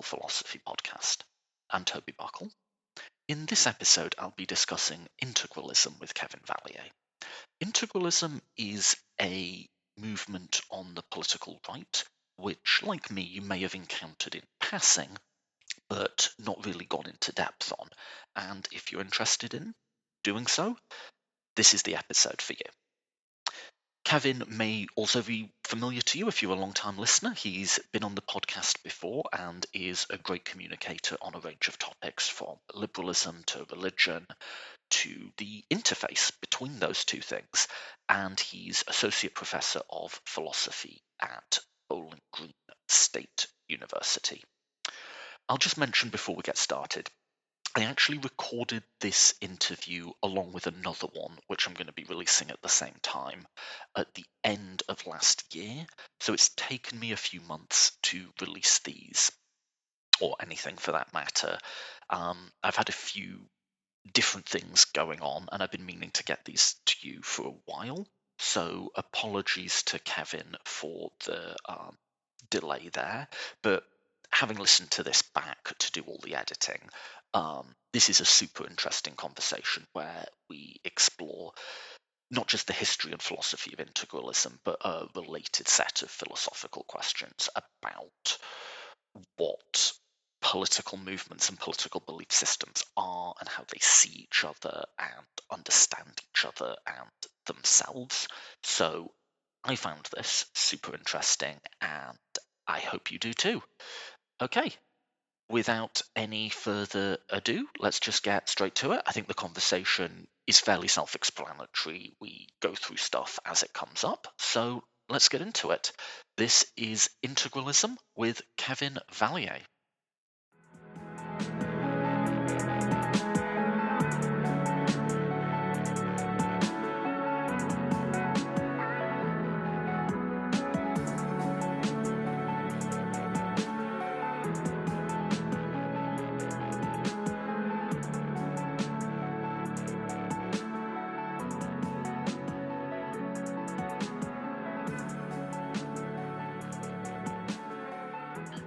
Philosophy podcast. I'm Toby Buckle. In this episode, I'll be discussing Intergralism with Kevin Vallier. Integralism is a movement on the political right, which, like me, you may have encountered in passing, but not really gone into depth on. And if you're interested in doing so, this is the episode for you. Kevin may also be familiar to you if you're a long-time listener. He's been on the podcast before and is a great communicator on a range of topics, from liberalism to religion to the interface between those two things. And he's Associate Professor of Philosophy at Bowling Green State University. I'll just mention before we get started, I actually recorded this interview along with another one, which I'm going to be releasing at the same time, at the end of last year. So it's taken me a few months to release these, or anything for that matter. I've had a few different things going on, and I've been meaning to get these to you for a while. So apologies to Kevin for the delay there, but having listened to this back to do all the editing, this is a super interesting conversation where we explore not just the history and philosophy of integralism, but a related set of philosophical questions about what political movements and political belief systems are and how they see each other and understand each other and themselves. So I found this super interesting, and I hope you do too. Okay, without any further ado, let's just get straight to it. I think the conversation is fairly self-explanatory. We go through stuff as it comes up, so let's get into it. This is Integralism with Kevin Vallier.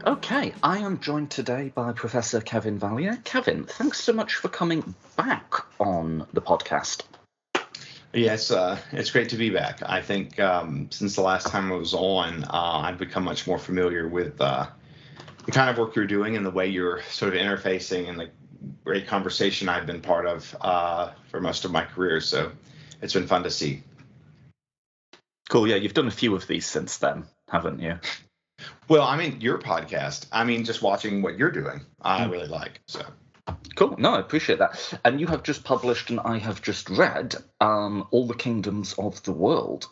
Okay, I am joined today by Professor Kevin Vallier. Kevin, thanks so much for coming back on the podcast. Yes, it's great to be back. I think since the last time I was on, I've become much more familiar with the kind of work you're doing and the way you're sort of interfacing and the great conversation I've been part of for most of my career. So it's been fun to see. Cool, yeah, you've done a few of these since then, haven't you? Well, I mean, your podcast, just watching what you're doing, I really like. So cool. No, I appreciate that. And you have just published, and I have just read, All the Kingdoms of the World,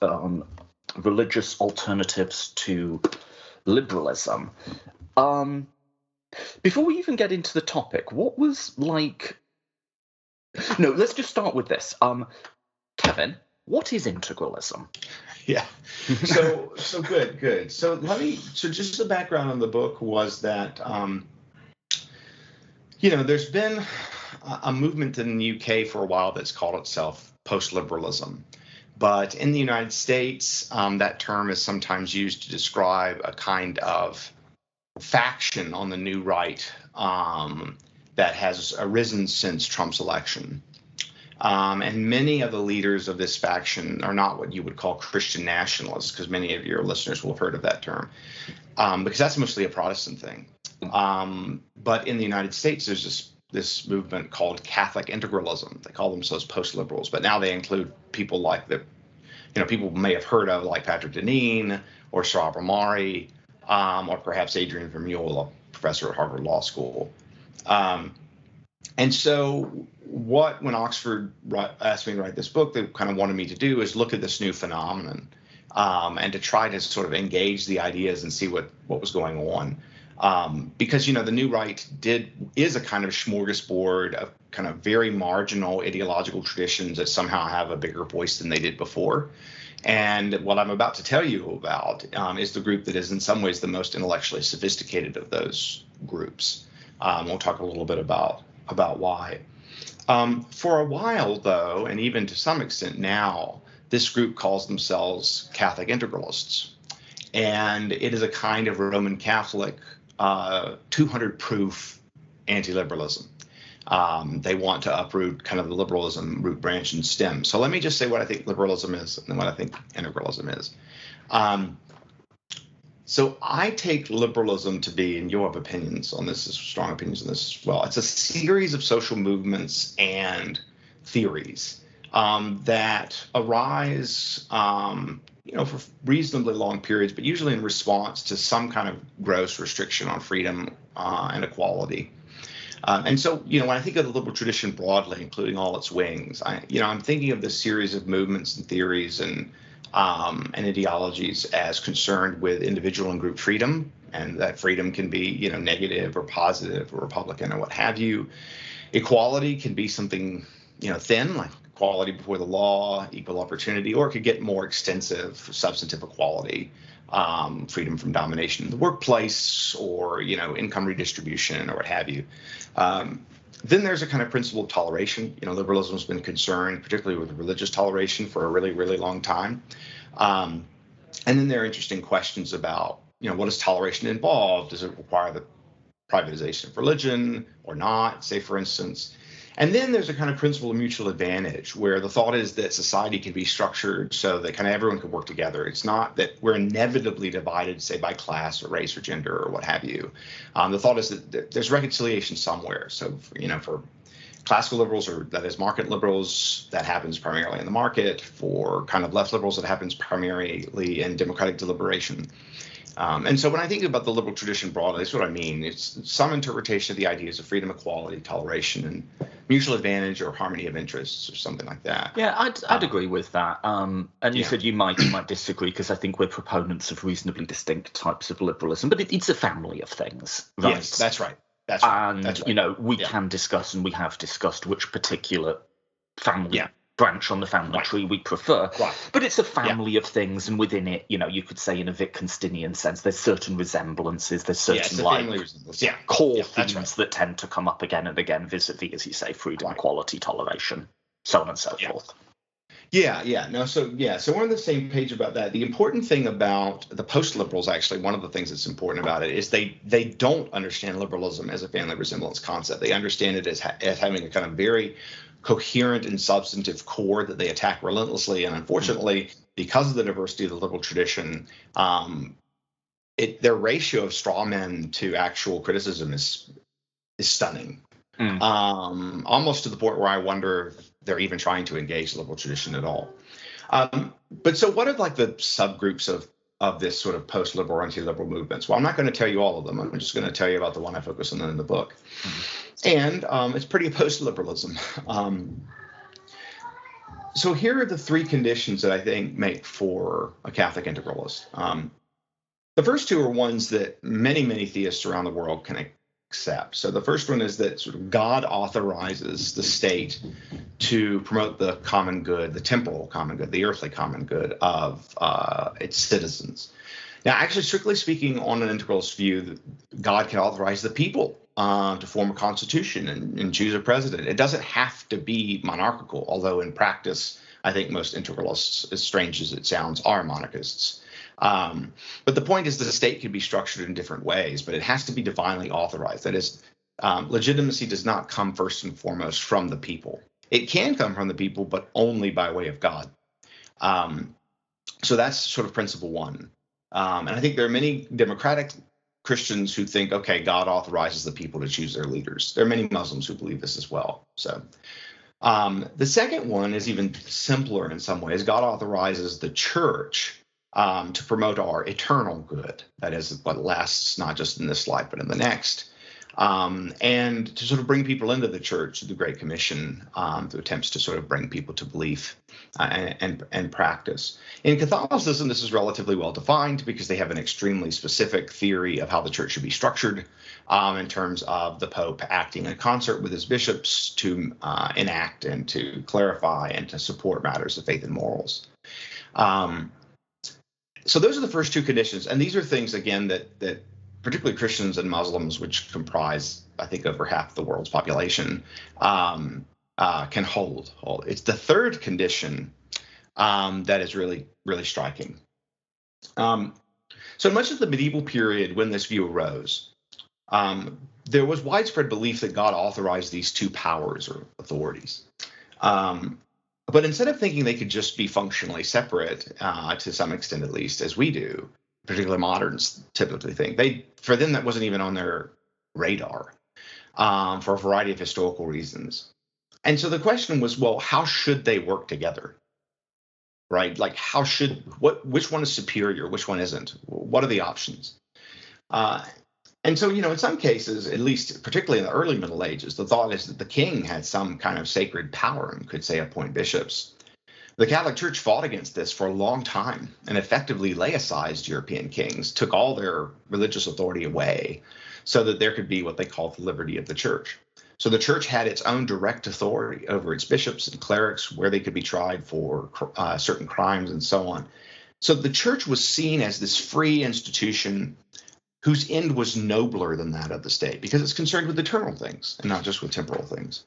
Religious Alternatives to Liberalism. Before we even get into the topic, what was like... No, let's just start with this. Kevin, what is integralism? Yeah. So good. So just the background on the book was that, there's been a movement in the UK for a while that's called itself Postliberalism. But in the United States, that term is sometimes used to describe a kind of faction on the new right that has arisen since Trump's election. And many of the leaders of this faction are not what you would call Christian nationalists, because many of your listeners will have heard of that term, because that's mostly a Protestant thing. But in the United States, there's this movement called Catholic integralism. They call themselves post-liberals, but now they include people like people may have heard of, like Patrick Deneen or Sohrab Ahmari, or perhaps Adrian Vermeule, a professor at Harvard Law School. And so when Oxford asked me to write this book, they kind of wanted me to do is look at this new phenomenon and to try to sort of engage the ideas and see what was going on. Because, the new right is a kind of smorgasbord of kind of very marginal ideological traditions that somehow have a bigger voice than they did before. And what I'm about to tell you about is the group that is in some ways the most intellectually sophisticated of those groups. We'll talk a little bit about why. For a while, though, and even to some extent now, this group calls themselves Catholic integralists. And it is a kind of Roman Catholic 200 proof anti-liberalism. They want to uproot kind of the liberalism root, branch, and stem. So let me just say what I think liberalism is and what I think integralism is. So I take liberalism to be, and you'll have opinions on this, strong opinions on this as well. It's a series of social movements and theories that arise, for reasonably long periods, but usually in response to some kind of gross restriction on freedom and equality. And so, when I think of the liberal tradition broadly, including all its wings, I'm thinking of this series of movements and theories and ideologies as concerned with individual and group freedom, and that freedom can be, negative or positive or Republican or what have you. Equality can be something, thin, like equality before the law, equal opportunity, or it could get more extensive, substantive equality, freedom from domination in the workplace, or, income redistribution or what have you. Then there's a kind of principle of toleration. Liberalism has been concerned, particularly with religious toleration, for a really, really long time. And then there are interesting questions about, what does toleration involve? Does it require the privatization of religion or not, say, for instance? And then there's a kind of principle of mutual advantage, where the thought is that society can be structured so that kind of everyone can work together. It's not that we're inevitably divided, say, by class or race or gender or what have you. The thought is that there's reconciliation somewhere. So, for classical liberals, or that is market liberals, that happens primarily in the market. For kind of left liberals, it happens primarily in democratic deliberation. And so when I think about the liberal tradition broadly, that's what I mean. It's some interpretation of the ideas of freedom, equality, toleration, and mutual advantage or harmony of interests or something like that. Yeah, I'd agree with that. And you said you might disagree, because I think we're proponents of reasonably distinct types of liberalism, but it's a family of things, right? Yes, that's right. That's right. And, that's right. We can discuss, and we have discussed, which particular family branch on the family tree we prefer. Right. But it's a family of things, and within it, you could say in a Wittgensteinian sense, there's certain resemblances, there's certain core themes that tend to come up again and again, vis-a-vis, as you say, freedom, equality, toleration, so on and so forth. So we're on the same page about that. The important thing about the post-liberals, actually, one of the things that's important about it is they don't understand liberalism as a family resemblance concept. They understand it as having a kind of very coherent and substantive core that they attack relentlessly. And unfortunately, because of the diversity of the liberal tradition, their ratio of straw men to actual criticism is stunning. Almost to the point where I wonder if they're even trying to engage the liberal tradition at all. But so what are like the subgroups of this sort of post-liberal, anti-liberal movements? Well, I'm not going to tell you all of them. I'm just going to tell you about the one I focus on in the book. And it's pretty post-liberalism. So here are the three conditions that I think make for a Catholic integralist. The first two are ones that many, many theists around the world can accept. So the first one is that sort of God authorizes the state to promote the common good, the temporal common good, the earthly common good of its citizens. Now, actually, strictly speaking, on an integralist view, God can authorize the people to form a constitution and choose a president. It doesn't have to be monarchical, although in practice, I think most integralists, as strange as it sounds, are monarchists. But the point is that the state can be structured in different ways, but it has to be divinely authorized. That is, legitimacy does not come first and foremost from the people. It can come from the people, but only by way of God. So that's sort of principle one. And I think there are many democratic Christians who think, okay, God authorizes the people to choose their leaders. There are many Muslims who believe this as well. So the second one is even simpler in some ways. God authorizes the church to promote our eternal good. That is what lasts not just in this life, but in the next. And to sort of bring people into the church through the Great Commission, through attempts to sort of bring people to belief and practice. In Catholicism, this is relatively well defined because they have an extremely specific theory of how the church should be structured in terms of the Pope acting in concert with his bishops to enact and to clarify and to support matters of faith and morals. So those are the first two conditions. And these are things, again, that particularly Christians and Muslims, which comprise, I think, over half the world's population, can hold. It's the third condition that is really, really striking. So much of the medieval period when this view arose, there was widespread belief that God authorized these two powers or authorities. But instead of thinking they could just be functionally separate, to some extent at least, as we do, particularly moderns typically think, for them that wasn't even on their radar, for a variety of historical reasons. And so the question was, well, how should they work together? Right? Like, which one is superior? Which one isn't? What are the options? And so, in some cases, at least particularly in the early Middle Ages, the thought is that the king had some kind of sacred power and could, say, appoint bishops. The Catholic Church fought against this for a long time and effectively laicized European kings, took all their religious authority away so that there could be what they called the liberty of the church. So the church had its own direct authority over its bishops and clerics, where they could be tried for certain crimes and so on. So the church was seen as this free institution whose end was nobler than that of the state, because it's concerned with eternal things and not just with temporal things.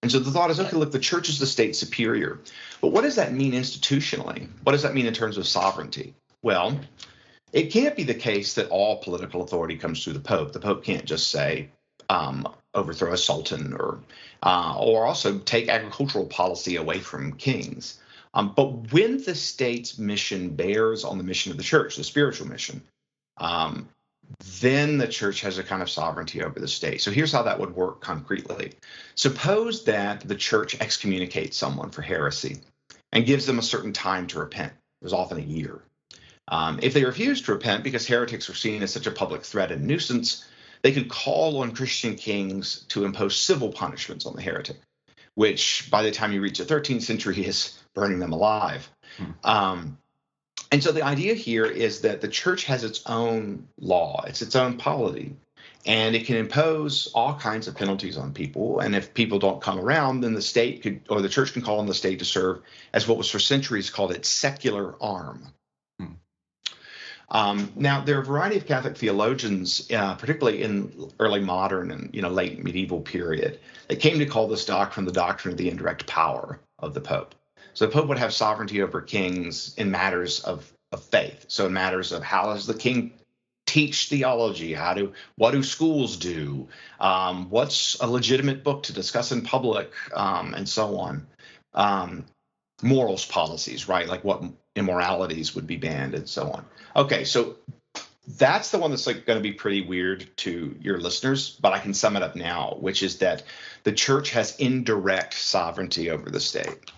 And so the thought is, okay, look, the church is the state superior. But what does that mean institutionally? What does that mean in terms of sovereignty? Well, it can't be the case that all political authority comes through the Pope. The Pope can't just say, overthrow a sultan or also take agricultural policy away from kings. But when the state's mission bears on the mission of the church, the spiritual mission, then the church has a kind of sovereignty over the state. So here's how that would work concretely. Suppose that the church excommunicates someone for heresy and gives them a certain time to repent. It was often a year. If they refuse to repent because heretics were seen as such a public threat and nuisance, they could call on Christian kings to impose civil punishments on the heretic, which by the time you reach the 13th century is burning them alive. And so the idea here is that the church has its own law, it's its own polity, and it can impose all kinds of penalties on people. And if people don't come around, then the state could, or the church can call on the state to serve as what was for centuries called its secular arm. Now, there are a variety of Catholic theologians, particularly in early modern and late medieval period, that came to call this doctrine the doctrine of the indirect power of the Pope. So the Pope would have sovereignty over kings in matters of faith. So in matters of how does the king teach theology? What do schools do? What's a legitimate book to discuss in public, and so on. Morals policies, right? Like what immoralities would be banned and so on. Okay, so that's the one that's going to be pretty weird to your listeners, but I can sum it up now, which is that the church has indirect sovereignty over the state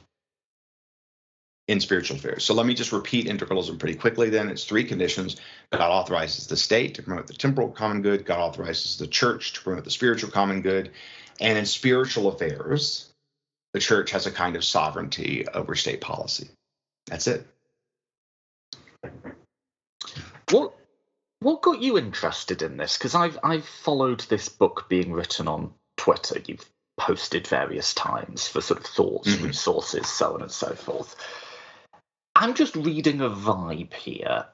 in spiritual affairs. So let me just repeat integralism pretty quickly then. It's three conditions. God authorizes the state to promote the temporal common good. God authorizes the church to promote the spiritual common good. And in spiritual affairs, the church has a kind of sovereignty over state policy. That's it. What got you interested in this? Because I've followed this book being written on Twitter. You've posted various times for sort of thoughts, resources, so on and so forth. I'm just reading a vibe here,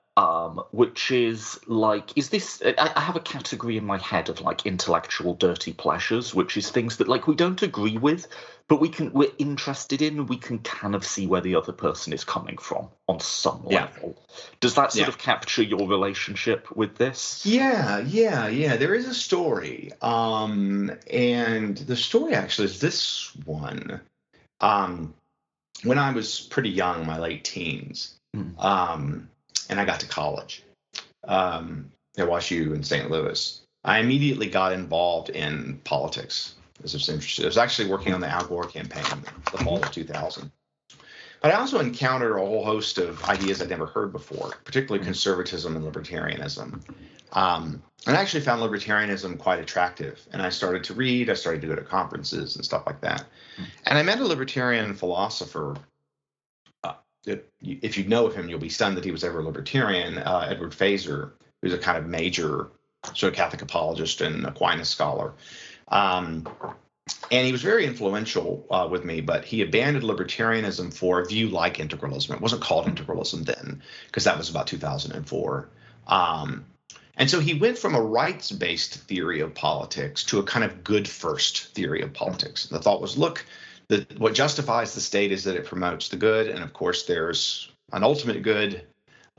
which is like, I have a category in my head of like intellectual dirty pleasures, which is things that like we don't agree with, but we're interested in, and we can kind of see where the other person is coming from on some level. Does that sort of capture your relationship with this? Yeah. There is a story. And the story actually is this one. When I was pretty young, my late teens, and I got to college at WashU in St. Louis, I immediately got involved in politics as I was interested. I was actually working on the Al Gore campaign in the fall of 2000. But I also encountered a whole host of ideas I'd never heard before, particularly conservatism and libertarianism. And I actually found libertarianism quite attractive. And I started to read, I started to go to conferences and stuff like that. And I met a libertarian philosopher. If you know of him, you'll be stunned that he was ever a libertarian, Edward Fazer, who's a kind of major sort of Catholic apologist and Aquinas scholar. And he was very influential with me, but he abandoned libertarianism for a view like integralism. It wasn't called integralism then, because that was about 2004. And so he went from a rights-based theory of politics to a kind of good first theory of politics. The thought was, look, what justifies the state is that it promotes the good. And of course, there's an ultimate good,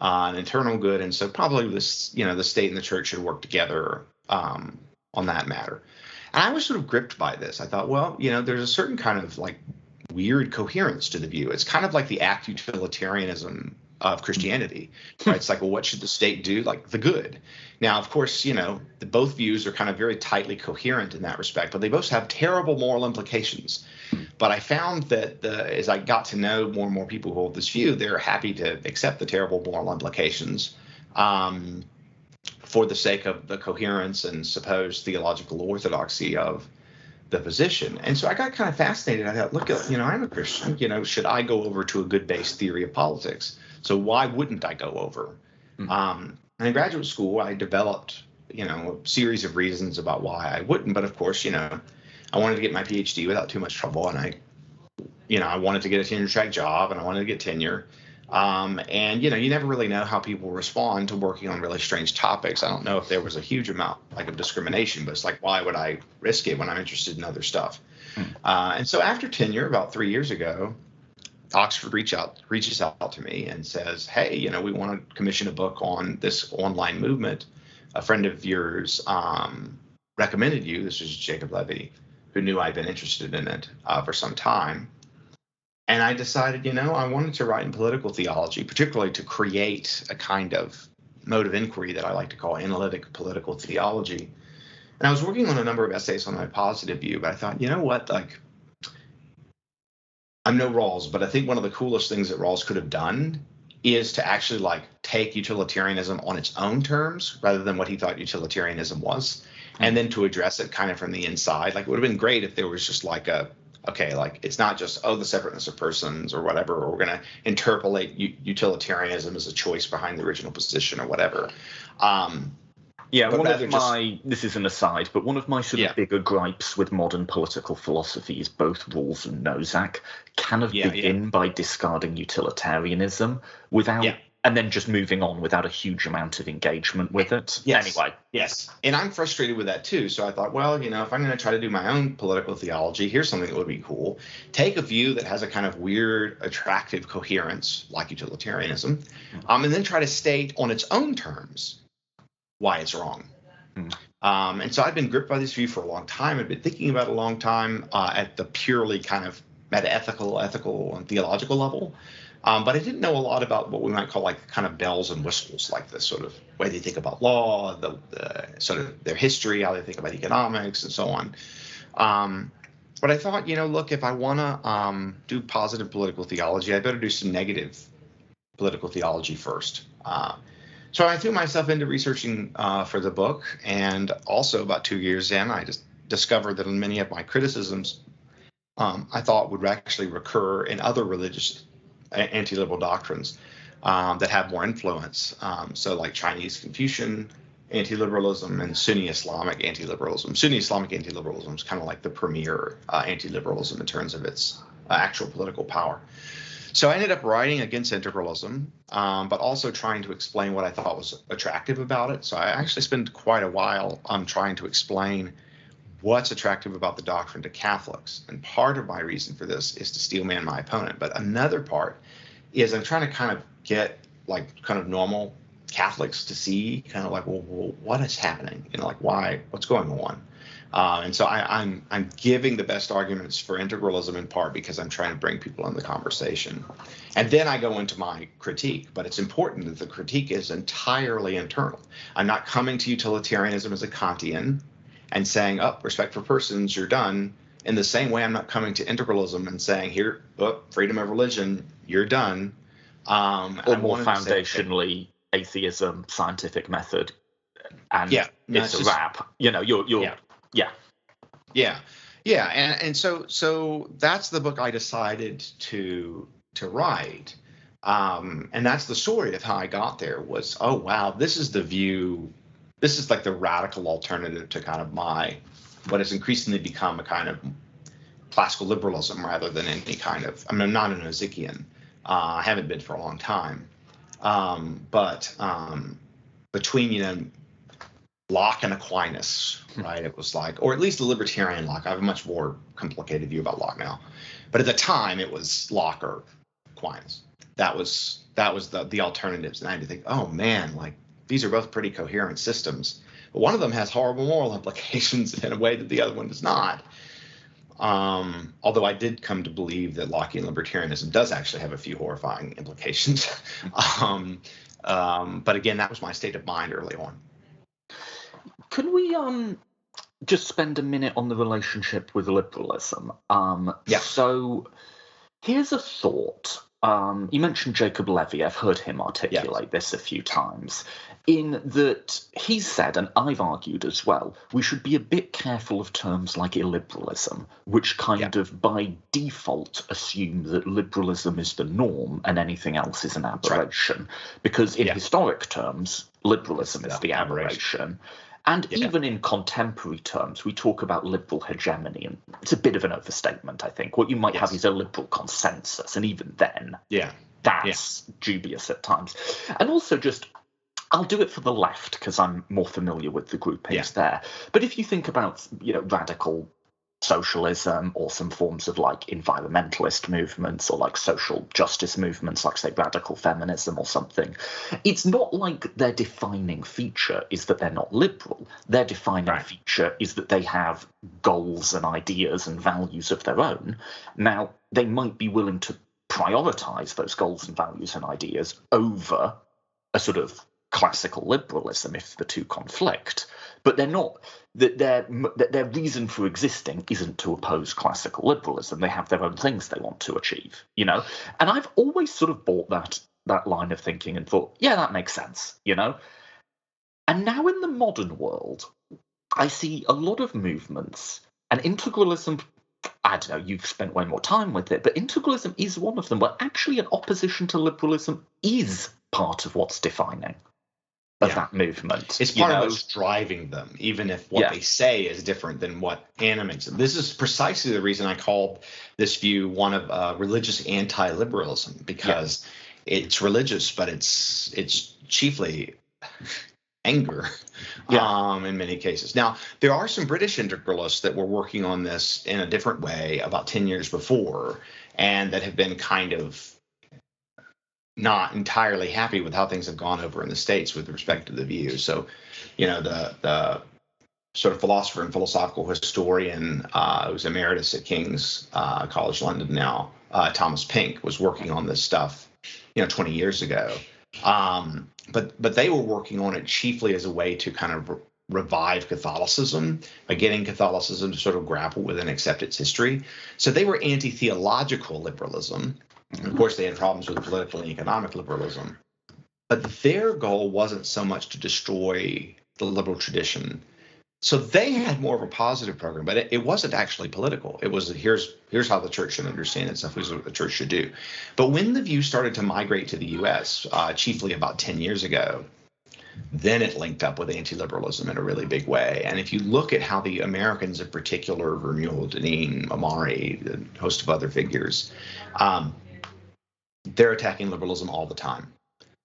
an eternal good. And so probably this, the state and the church should work together on that matter. And I was sort of gripped by this. I thought, well, there's a certain kind of like weird coherence to the view. It's kind of like the act utilitarianism of Christianity, right? It's like, well, what should the state do? Like the good. Now, of course, both views are kind of very tightly coherent in that respect, but they both have terrible moral implications. But I found that as I got to know more and more people who hold this view, they're happy to accept the terrible moral implications for the sake of the coherence and supposed theological orthodoxy of the position. And so I got kind of fascinated. I thought, look, I'm a Christian. Should I go over to a good base theory of politics? So why wouldn't I go over? And in graduate school, I developed, a series of reasons about why I wouldn't. But of course, I wanted to get my PhD without too much trouble, and I wanted to get a tenure track job, and I wanted to get tenure. And you never really know how people respond to working on really strange topics. I don't know if there was a huge amount of discrimination, but it's like, why would I risk it when I'm interested in other stuff? And so after tenure, about 3 years ago, Oxford reaches out to me and says, hey, we want to commission a book on this online movement. A friend of yours recommended you. This was Jacob Levy, who knew I'd been interested in it for some time. And I decided, I wanted to write in political theology, particularly to create a kind of mode of inquiry that I like to call analytic political theology. And I was working on a number of essays on my positive view, but I thought, you know what, I'm no Rawls, but I think one of the coolest things that Rawls could have done is to actually take utilitarianism on its own terms rather than what he thought utilitarianism was, and then to address it kind of from the inside. It would have been great if there was just it's not just, the separateness of persons or whatever, or we're going to interpolate utilitarianism as a choice behind the original position or whatever. This is an aside, but one of my sort of bigger gripes with modern political philosophy is both Rawls and Nozick kind of begin by discarding utilitarianism and then just moving on without a huge amount of engagement with it. Yes. Anyway. Yes. And I'm frustrated with that too. So I thought, well, if I'm going to try to do my own political theology, here's something that would be cool. Take a view that has a kind of weird, attractive coherence like utilitarianism, and then try to state on its own terms why it's wrong. And so I've been gripped by this view for a long time. I've been thinking about it a long time at the purely kind of metaethical, ethical, and theological level. But I didn't know a lot about what we might call kind of bells and whistles, like the sort of way they think about law, the sort of their history, how they think about economics, and so on. But I thought, look, if I want to do positive political theology, I better do some negative political theology first. So I threw myself into researching for the book, and also about 2 years in, I just discovered that many of my criticisms I thought would actually recur in other religious anti-liberal doctrines that have more influence. So like Chinese Confucian anti-liberalism and Sunni Islamic anti-liberalism. Sunni Islamic anti-liberalism is kind of like the premier anti-liberalism in terms of its actual political power. So I ended up writing against integralism, but also trying to explain what I thought was attractive about it. So I actually spent quite a while trying to explain what's attractive about the doctrine to Catholics. And part of my reason for this is to steelman my opponent. But another part is I'm trying to kind of get kind of normal Catholics to see kind of well, what is happening? Why? What's going on? And so I'm giving the best arguments for integralism in part because I'm trying to bring people in the conversation. And then I go into my critique. But it's important that the critique is entirely internal. I'm not coming to utilitarianism as a Kantian and saying, respect for persons, you're done. In the same way, I'm not coming to integralism and saying, here, freedom of religion, you're done. Or more foundationally, atheism, scientific method, and it's a wrap. And so that's the book I decided to write. And that's the story of how I got there was, oh, wow, this is the view. This is the radical alternative to kind of what has increasingly become a kind of classical liberalism rather than any kind of, I'm not a Nozickian. I haven't been for a long time. But between, Locke and Aquinas, right? It was or at least the libertarian Locke. I have a much more complicated view about Locke now. But at the time, it was Locke or Aquinas. That was the alternatives. And I had to think, oh, man, these are both pretty coherent systems. But one of them has horrible moral implications in a way that the other one does not. Although I did come to believe that Lockean libertarianism does actually have a few horrifying implications. But again, that was my state of mind early on. Can we just spend a minute on the relationship with liberalism? So here's a thought. You mentioned Jacob Levy. I've heard him articulate this a few times, in that he's said, and I've argued as well, we should be a bit careful of terms like illiberalism, which kind of by default assume that liberalism is the norm and anything else is an aberration. Because in historic terms, liberalism is the aberration. And even in contemporary terms, we talk about liberal hegemony, and it's a bit of an overstatement, I think. What you might have is a liberal consensus, and even then, that's dubious at times. And also just, I'll do it for the left because I'm more familiar with the groupings there. But if you think about, radical socialism or some forms of like environmentalist movements or like social justice movements, like say radical feminism or something, it's not like their defining feature is that they're not liberal. Their defining feature is that they have goals and ideas and values of their own. Now, they might be willing to prioritize those goals and values and ideas over a sort of classical liberalism if the two conflict, but they're not. Their reason for existing isn't to oppose classical liberalism. They have their own things they want to achieve, And I've always sort of bought that line of thinking and thought, yeah, that makes sense, And now in the modern world, I see a lot of movements, and integralism, I don't know, you've spent way more time with it, but integralism is one of them, where actually an opposition to liberalism is part of what's defining of that movement. It's part of what's driving them, even if what they say is different than what animates them. This is precisely the reason I called this view one of religious anti-liberalism, because it's religious, but it's chiefly anger in many cases. Now, there are some British integralists that were working on this in a different way about 10 years before, and that have been kind of not entirely happy with how things have gone over in the States with respect to the view. So, the sort of philosopher and philosophical historian who's emeritus at King's College London now, Thomas Pink, was working on this stuff, 20 years ago. But they were working on it chiefly as a way to kind of revive Catholicism by getting Catholicism to sort of grapple with and accept its history. So they were anti-theological liberalism. And of course, they had problems with political and economic liberalism. But their goal wasn't so much to destroy the liberal tradition. So they had more of a positive program, but it wasn't actually political. It was here's how the church should understand itself, here's what the church should do. But when the view started to migrate to the U.S., chiefly about 10 years ago, then it linked up with anti-liberalism in a really big way. And if you look at how the Americans in particular, Vermeulen, Deneen, Amari, a host of other figures, they're attacking liberalism all the time.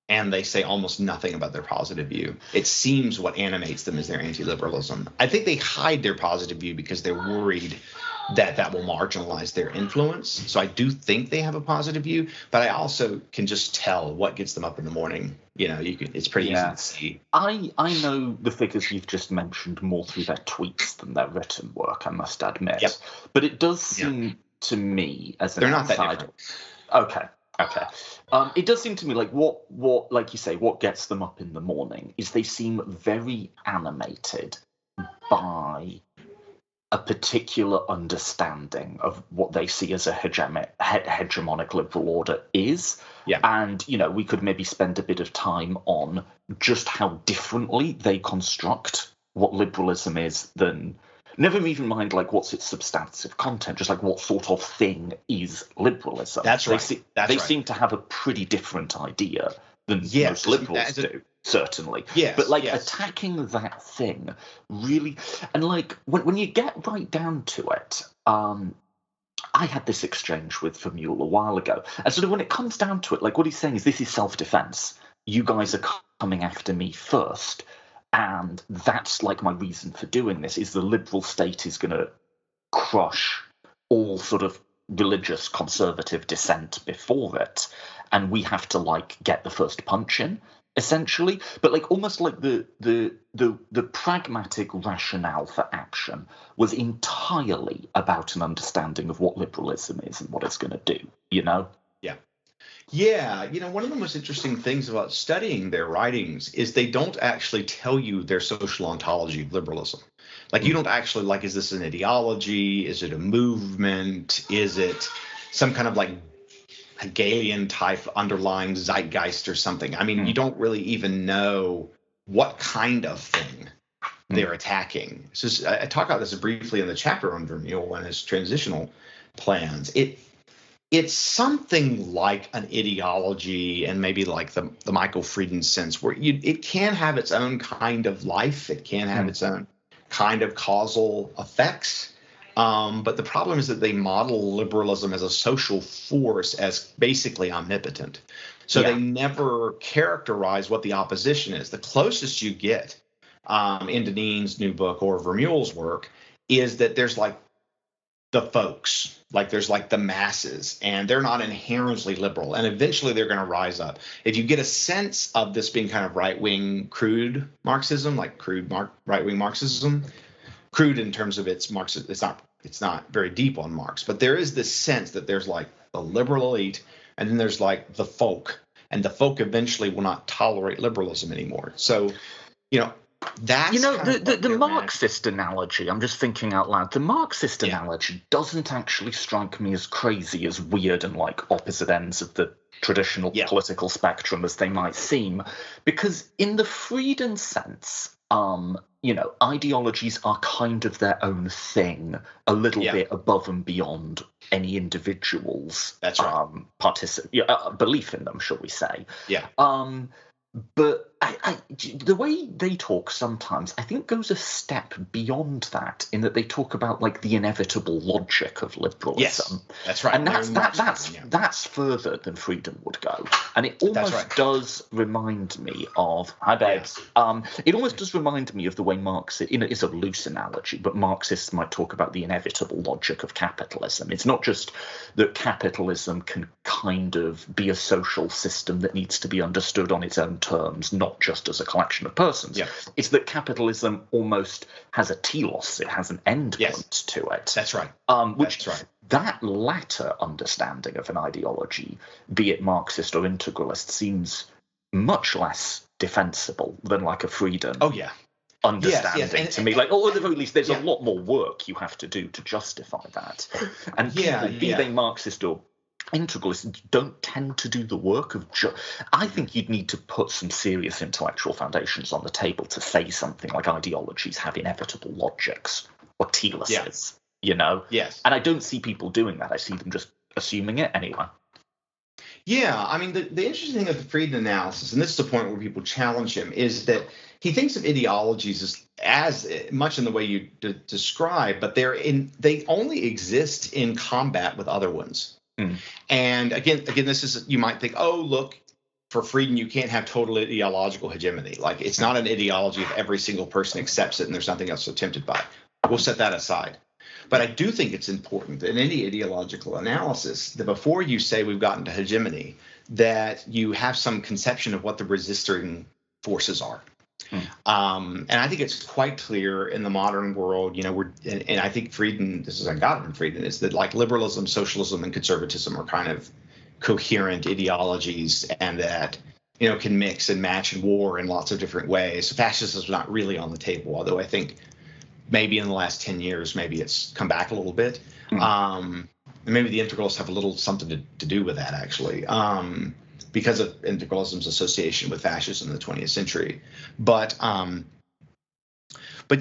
And they say almost nothing about their positive view. It seems what animates them is their anti-liberalism. I think they hide their positive view because they're worried that will marginalize their influence. So I do think they have a positive view, but I also can just tell what gets them up in the morning. It's pretty easy to see. I know the figures you've just mentioned more through their tweets than their written work, I must admit. Yep. But it does seem to me as an outsider. Not that different. Okay. It does seem to me like what, like you say, what gets them up in the morning is they seem very animated by a particular understanding of what they see as a hegemonic liberal order is. Yeah. And, we could maybe spend a bit of time on just how differently they construct what liberalism is than... Never even mind, like, what's its substantive content, just like what sort of thing is liberalism. That's right. They seem to have a pretty different idea than most liberals do, certainly. Yes, but, attacking that thing really... And, like, when you get right down to it, I had this exchange with Vermeulen a while ago. And sort of when it comes down to it, like, what he's saying is this is self-defense. You guys are coming after me first. And that's like my reason for doing this is the liberal state is going to crush all sort of religious conservative dissent before it. And we have to like get the first punch in. essentially, but like almost like the pragmatic rationale for action was entirely about an understanding of what liberalism is and what it's going to do, you know? Yeah, one of the most interesting things about studying their writings is they don't actually tell you their social ontology of liberalism. Like, you don't actually, like, is this an ideology? Is it a movement? Is it some kind of like Hegelian type underlying zeitgeist or something? I mean, you don't really even know what kind of thing they're attacking. So I talk about this briefly in the chapter on Vermeule and his transitional plans. It's something like an ideology, and maybe like the Michael Frieden sense, where it can have its own kind of life. It can have its own kind of causal effects. But the problem is that they model liberalism as a social force as basically omnipotent. So they never characterize what the opposition is. The closest you get in Deneen's new book or Vermeule's work is that there's like the folks, like there's like the masses, and they're not inherently liberal, and eventually they're going to rise up. If you get a sense of this being kind of right-wing crude Marxism, like crude right-wing Marxism, crude in terms of its Marxism, it's not very deep on Marx, but there is this sense that there's like the liberal elite, and then there's like the folk, and the folk eventually will not tolerate liberalism anymore. So, that's the Marxist analogy. I'm just thinking out loud. The Marxist analogy doesn't actually strike me as crazy, as weird, and like opposite ends of the traditional political spectrum as they might seem, because in the Frieden sense, ideologies are kind of their own thing, a little bit above and beyond any individual's belief in them, shall we say? But the way they talk sometimes, I think, goes a step beyond that, in that they talk about like the inevitable logic of liberalism. Yes, that's right. And that's further than Frieden would go. And it almost does remind me of it almost does remind me of the way Marx, it's a loose analogy, but Marxists might talk about the inevitable logic of capitalism. It's not just that capitalism can kind of be a social system that needs to be understood on its own terms, not just as a collection of persons. It's that capitalism almost has a telos, it has an end point to it. That's right. That latter understanding of an ideology, be it Marxist or integralist, seems much less defensible than like a Frieden understanding to me. Like, or at the very least, there's a lot more work you have to do to justify that. And people, be they Marxist or integralists, don't tend to do the work of I think you'd need to put some serious intellectual foundations on the table to say something like ideologies have inevitable logics or teloses, And I don't see people doing that. I see them just assuming it anyway. Yeah, I mean, the interesting thing of the Frieden analysis, and this is the point where people challenge him, is that he thinks of ideologies as much in the way you describe, but they only exist in combat with other ones. And again, this is, you might think, oh, look, for Frieden, you can't have total ideological hegemony. Like, it's not an ideology if every single person accepts it and there's nothing else they're tempted by. We'll set that aside. But I do think it's important that in any ideological analysis, that before you say we've gotten to hegemony, that you have some conception of what the resisting forces are. And I think it's quite clear in the modern world, and I think Frieden, this is I got it from Frieden, is that like liberalism, socialism, and conservatism are kind of coherent ideologies, and that can mix and match and war in lots of different ways. So fascism is not really on the table, although I think maybe in the last 10 years, maybe it's come back a little bit. And maybe the integralists have a little something to do with that, actually. Because of integralism's association with fascism in the 20th century. But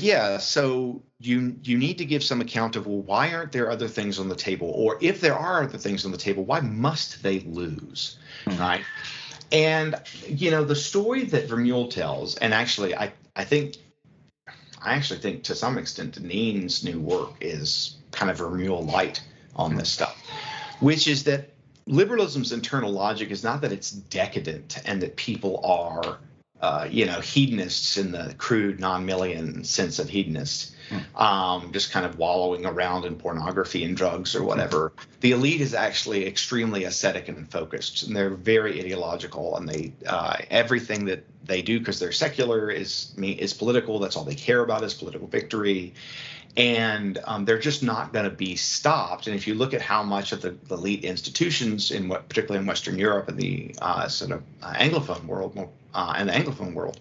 yeah, so you need to give some account of, well, why aren't there other things on the table? Or if there are other things on the table, why must they lose, right? And, the story that Vermeule tells, and actually I actually think to some extent Deneen's new work is kind of Vermeule light on this stuff, which is that liberalism's internal logic is not that it's decadent and that people are, hedonists in the crude non-Millian sense of hedonists, just kind of wallowing around in pornography and drugs or whatever. The elite is actually extremely ascetic and focused, and they're very ideological, and they everything that they do, because they're secular, is political. That's all they care about is political victory. And they're just not going to be stopped. And if you look at how much of the elite institutions, particularly in Western Europe and the sort of Anglophone world,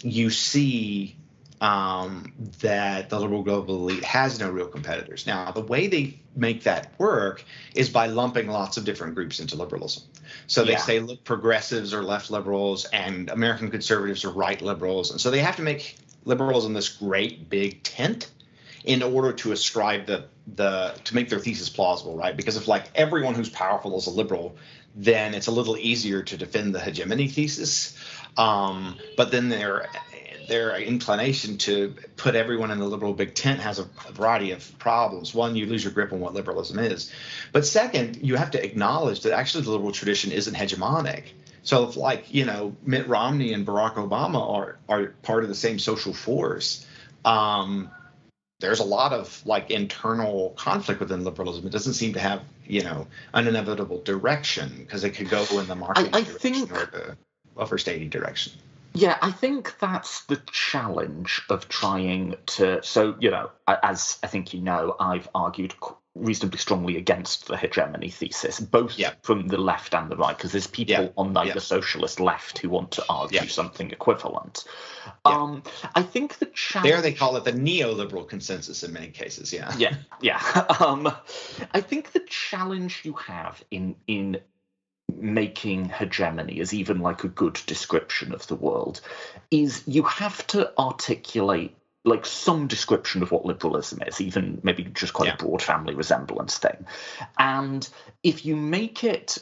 you see that the liberal global elite has no real competitors. Now, the way they make that work is by lumping lots of different groups into liberalism. So they say, look, progressives are left liberals and American conservatives are right liberals. And so they have to make liberalism this great big tent in order to ascribe to make their thesis plausible, right? Because if like everyone who's powerful is a liberal, then it's a little easier to defend the hegemony thesis. But then their inclination to put everyone in the liberal big tent has a variety of problems. One, you lose your grip on what liberalism is. But second, you have to acknowledge that actually the liberal tradition isn't hegemonic. So if Mitt Romney and Barack Obama are part of the same social force, there's a lot of internal conflict within liberalism. It doesn't seem to have an inevitable direction, because it could go in the market direction or the welfare statey direction. Yeah, I think that's the challenge of trying to. So, as I think I've argued reasonably strongly against the hegemony thesis, both from the left and the right, because there's people on the socialist left who want to argue something equivalent. I think the challenge there, they call it the neoliberal consensus in many cases. I think the challenge you have in making hegemony as even like a good description of the world is you have to articulate some description of what liberalism is, even maybe just quite a broad family resemblance thing. And if you make it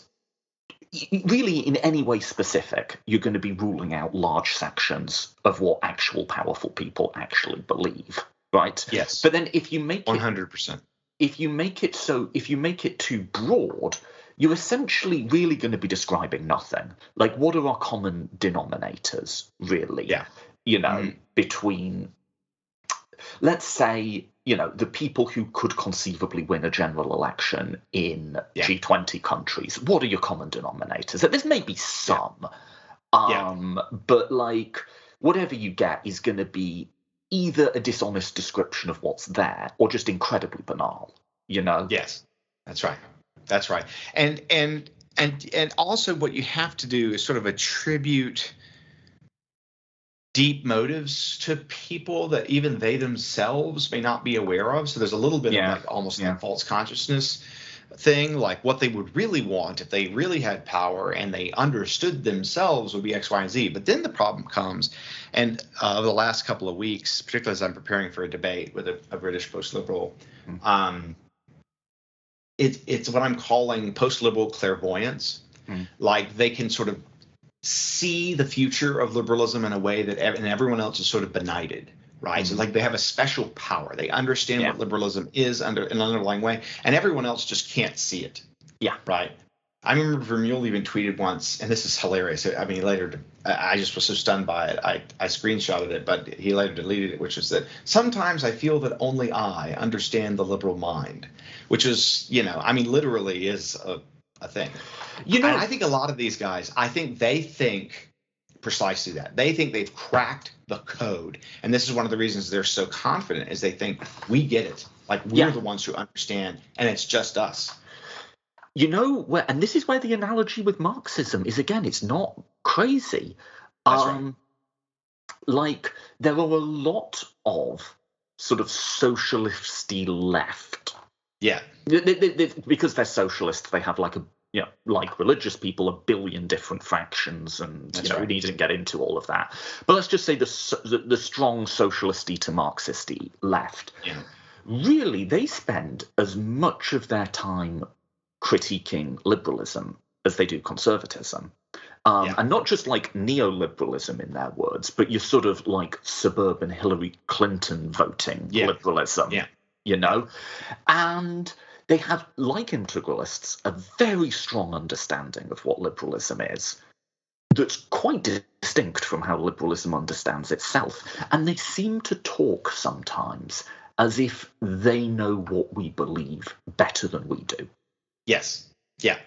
really in any way specific, you're going to be ruling out large sections of what actual powerful people actually believe, right? Yes. But then if you make 100%. If you make it too broad, you're essentially really going to be describing nothing. Like, what are our common denominators, really? Between, let's say, the people who could conceivably win a general election in G20 countries. What are your common denominators? There's maybe some, but whatever you get is going to be either a dishonest description of what's there or just incredibly banal. Yes, that's right. And also what you have to do is sort of attribute deep motives to people that even they themselves may not be aware of. So there's a little bit of almost a false consciousness thing, like what they would really want if they really had power and they understood themselves would be X, Y, and Z. But then the problem comes, and over the last couple of weeks, particularly as I'm preparing for a debate with a British post-liberal, it's what I'm calling post-liberal clairvoyance. Like they can sort of see the future of liberalism in a way that and everyone else is sort of benighted, right? So they have a special power. They understand what liberalism is in an underlying way, and everyone else just can't see it. Yeah. Right. I remember Vermeulen even tweeted once, and this is hilarious. I mean, I just was so stunned by it. I screenshotted it, but he later deleted it, which is that sometimes I feel that only I understand the liberal mind, which is, literally is a thing. And I think a lot of these guys, they think precisely that. They think they've cracked the code. And this is one of the reasons they're so confident, is they think we get it. Like we're the ones who understand, and it's just us. And this is where the analogy with Marxism is, again, it's not crazy. That's right. There are a lot of sort of socialist-y left. Yeah. Because they're socialists, they have like religious people, a billion different fractions, and we needn't get into all of that. But let's just say the strong socialist-y to Marxist-y left. Yeah. Really, they spend as much of their time critiquing liberalism as they do conservatism. And not just like neoliberalism in their words, but you're sort of like suburban Hillary Clinton voting liberalism, and they have, like integralists, a very strong understanding of what liberalism is. that's quite distinct from how liberalism understands itself. And they seem to talk sometimes as if they know what we believe better than we do. Yes. Yeah.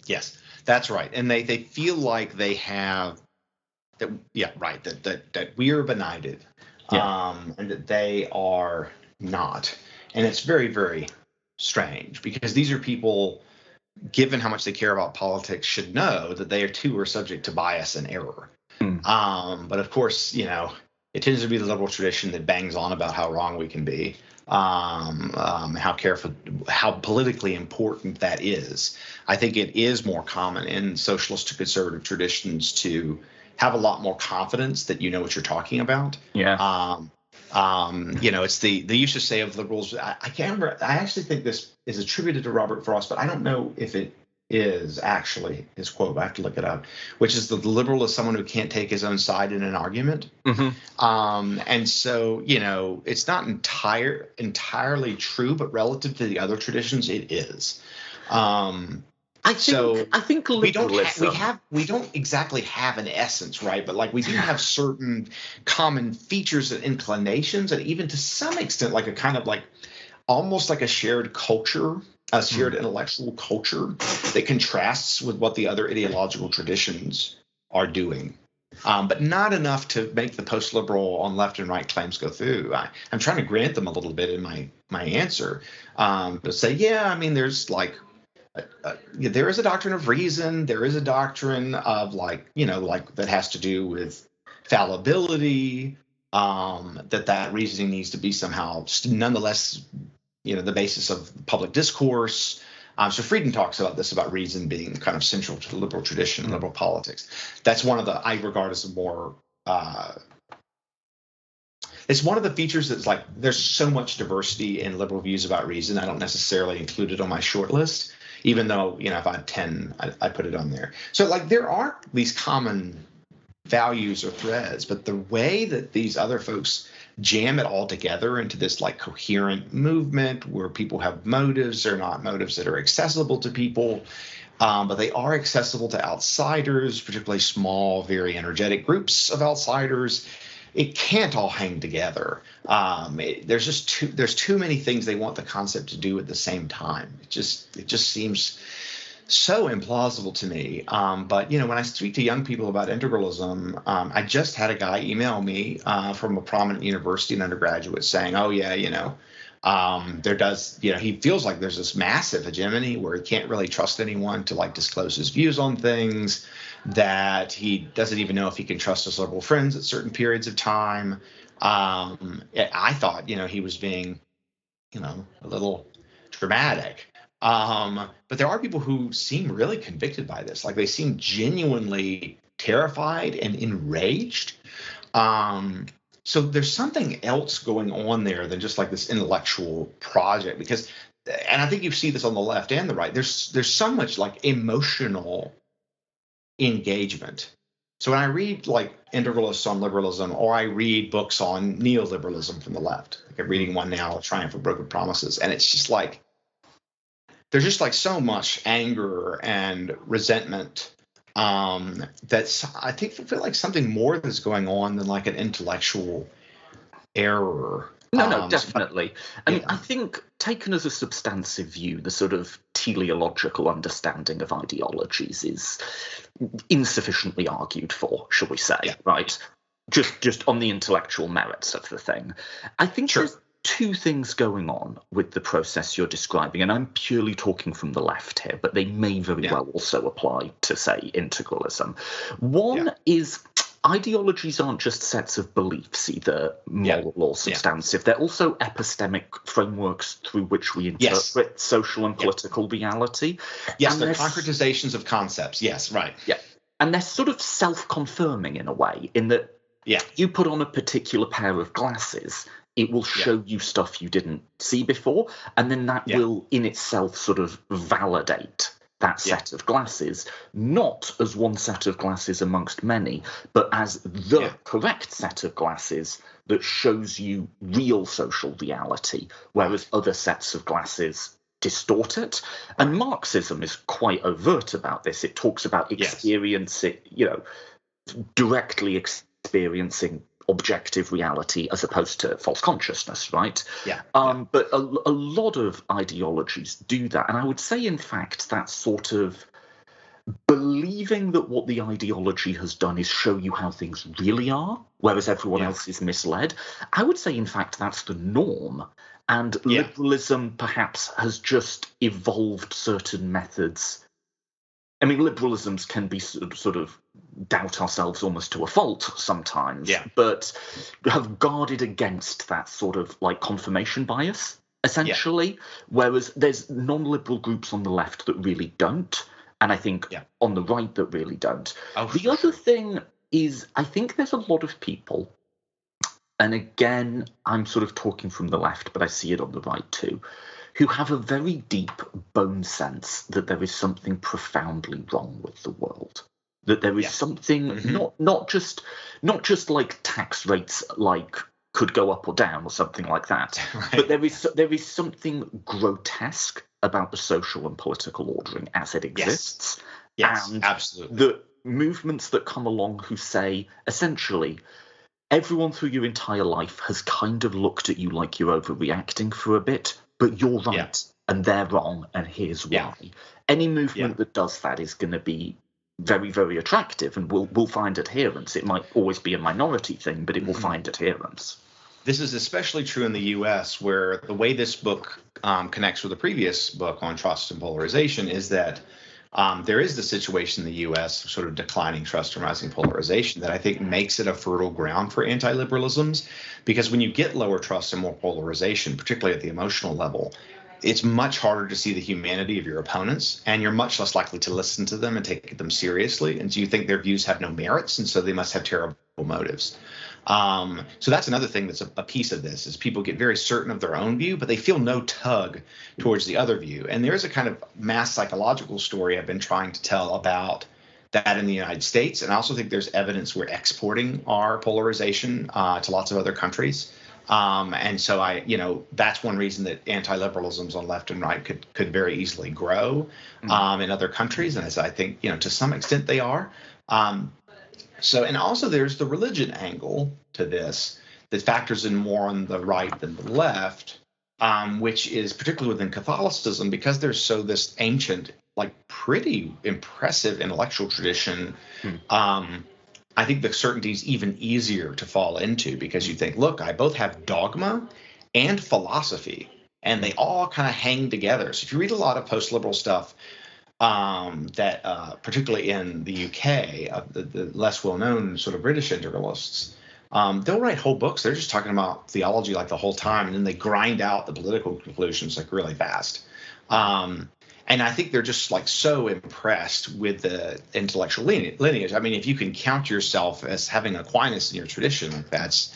Yes. That's right. And they feel like they have that. Yeah. Right. That we are benighted, and that they are not. And it's very, very strange, because these are people, given how much they care about politics, should know that they too are subject to bias and error. But of course, it tends to be the liberal tradition that bangs on about how wrong we can be, how politically important that is. I think it is more common in socialist to conservative traditions to have a lot more confidence that you know what you're talking about. Yeah. It's they used to say of liberals, I can't remember, I actually think this is attributed to Robert Frost, but I don't know if it is actually his quote. I have to look it up, which is the liberal is someone who can't take his own side in an argument. And so, it's not entirely true, but relative to the other traditions, it is. I think liberalism. We don't exactly have an essence, right? But like we do have certain common features and inclinations, and even to some extent, like a kind of like almost like a shared culture, a shared intellectual culture that contrasts with what the other ideological traditions are doing. But not enough to make the post-liberal on left and right claims go through. I'm trying to grant them a little bit in my answer, to say, there's like. There is a doctrine of reason. There is a doctrine of like that has to do with fallibility. That reasoning needs to be somehow nonetheless, the basis of public discourse. So Frieden talks about this, about reason being kind of central to the liberal tradition, liberal politics. That's one of the, I regard as a more, it's one of the features that's like, there's so much diversity in liberal views about reason. I don't necessarily include it on my short list, even though, if I had 10, I put it on there. So like there are these common values or threads, but the way that these other folks jam it all together into this like coherent movement where people have motives, they're not motives that are accessible to people, but they are accessible to outsiders, particularly small, very energetic groups of outsiders. It can't all hang together. There's too many things they want the concept to do at the same time. It just seems so implausible to me. But when I speak to young people about integralism, I just had a guy email me from a prominent university and undergraduate saying, "Oh yeah, he feels like there's this massive hegemony where he can't really trust anyone to like disclose his views on things, that he doesn't even know if he can trust his liberal friends at certain periods of time." I thought, he was being, a little dramatic. But there are people who seem really convicted by this. Like they seem genuinely terrified and enraged. So there's something else going on there than just like this intellectual project, because, and I think you see this on the left and the right, there's so much like emotional engagement. So when I read like integralists on liberalism, or I read books on neoliberalism from the left, like I'm reading one now, A Triumph of Broken Promises, and it's just like, there's just like so much anger and resentment, that's, I feel like something more that's going on than like an intellectual error. No, definitely. I think taken as a substantive view, the sort of teleological understanding of ideologies is insufficiently argued for, shall we say, right? Just on the intellectual merits of the thing. I think there's two things going on with the process you're describing, and I'm purely talking from the left here, but they may very well also apply to, say, integralism. One is ideologies aren't just sets of beliefs, either moral or substantive. They're also epistemic frameworks through which we interpret social and political reality. Yes, they're concretizations of concepts. Yes, right. Yeah. And they're sort of self-confirming in a way, in that you put on a particular pair of glasses, it will show you stuff you didn't see before, and then that will in itself sort of validate that set of glasses, not as one set of glasses amongst many, but as the correct set of glasses that shows you real social reality, whereas other sets of glasses distort it. And Marxism is quite overt about this. It talks about experience, directly experiencing objective reality as opposed to false consciousness, right? But a lot of ideologies do that. And I would say, in fact, that sort of believing that what the ideology has done is show you how things really are, whereas everyone else is misled. I would say, in fact, that's the norm. And liberalism perhaps has just evolved certain methods. I mean, liberalisms can be sort of doubt ourselves almost to a fault sometimes, but have guarded against that sort of like confirmation bias, essentially, whereas there's non-liberal groups on the left that really don't. And I think on the right that really don't. The other thing is, I think there's a lot of people, and again, I'm sort of talking from the left, but I see it on the right too, who have a very deep bone sense that there is something profoundly wrong with the world. That there is something, not just like tax rates like could go up or down or something like that, but there is something grotesque about the social and political ordering as it exists. And absolutely. The movements that come along who say, essentially, everyone through your entire life has kind of looked at you like you're overreacting for a bit, but you're right and they're wrong, and here's why. Any movement that does that is going to be very, very attractive and will find adherence. It might always be a minority thing, but it will find adherence. This is especially true in the U.S., where the way this book connects with the previous book on trust and polarization is that there is the situation in the U.S. of sort of declining trust and rising polarization that I think makes it a fertile ground for anti-liberalisms, because when you get lower trust and more polarization, particularly at the emotional level, it's much harder to see the humanity of your opponents, and you're much less likely to listen to them and take them seriously. And so you think their views have no merits, and so they must have terrible motives. So that's another thing that's a piece of this, is people get very certain of their own view, but they feel no tug towards the other view. And there's a kind of mass psychological story I've been trying to tell about that in the United States. And I also think there's evidence we're exporting our polarization to lots of other countries. And so that's one reason that anti-liberalisms on left and right could very easily grow in other countries. And as I think, to some extent they are. And also there's the religion angle to this that factors in more on the right than the left, which is particularly within Catholicism, because there's this ancient, like pretty impressive intellectual tradition. I think the certainty is even easier to fall into, because you think, look, I both have dogma and philosophy, and they all kind of hang together. So if you read a lot of post-liberal stuff, that particularly in the UK, the less well-known sort of British integralists, they'll write whole books. They're just talking about theology like the whole time, and then they grind out the political conclusions like really fast. And I think they're just like so impressed with the intellectual lineage. I mean, if you can count yourself as having Aquinas in your tradition, that's,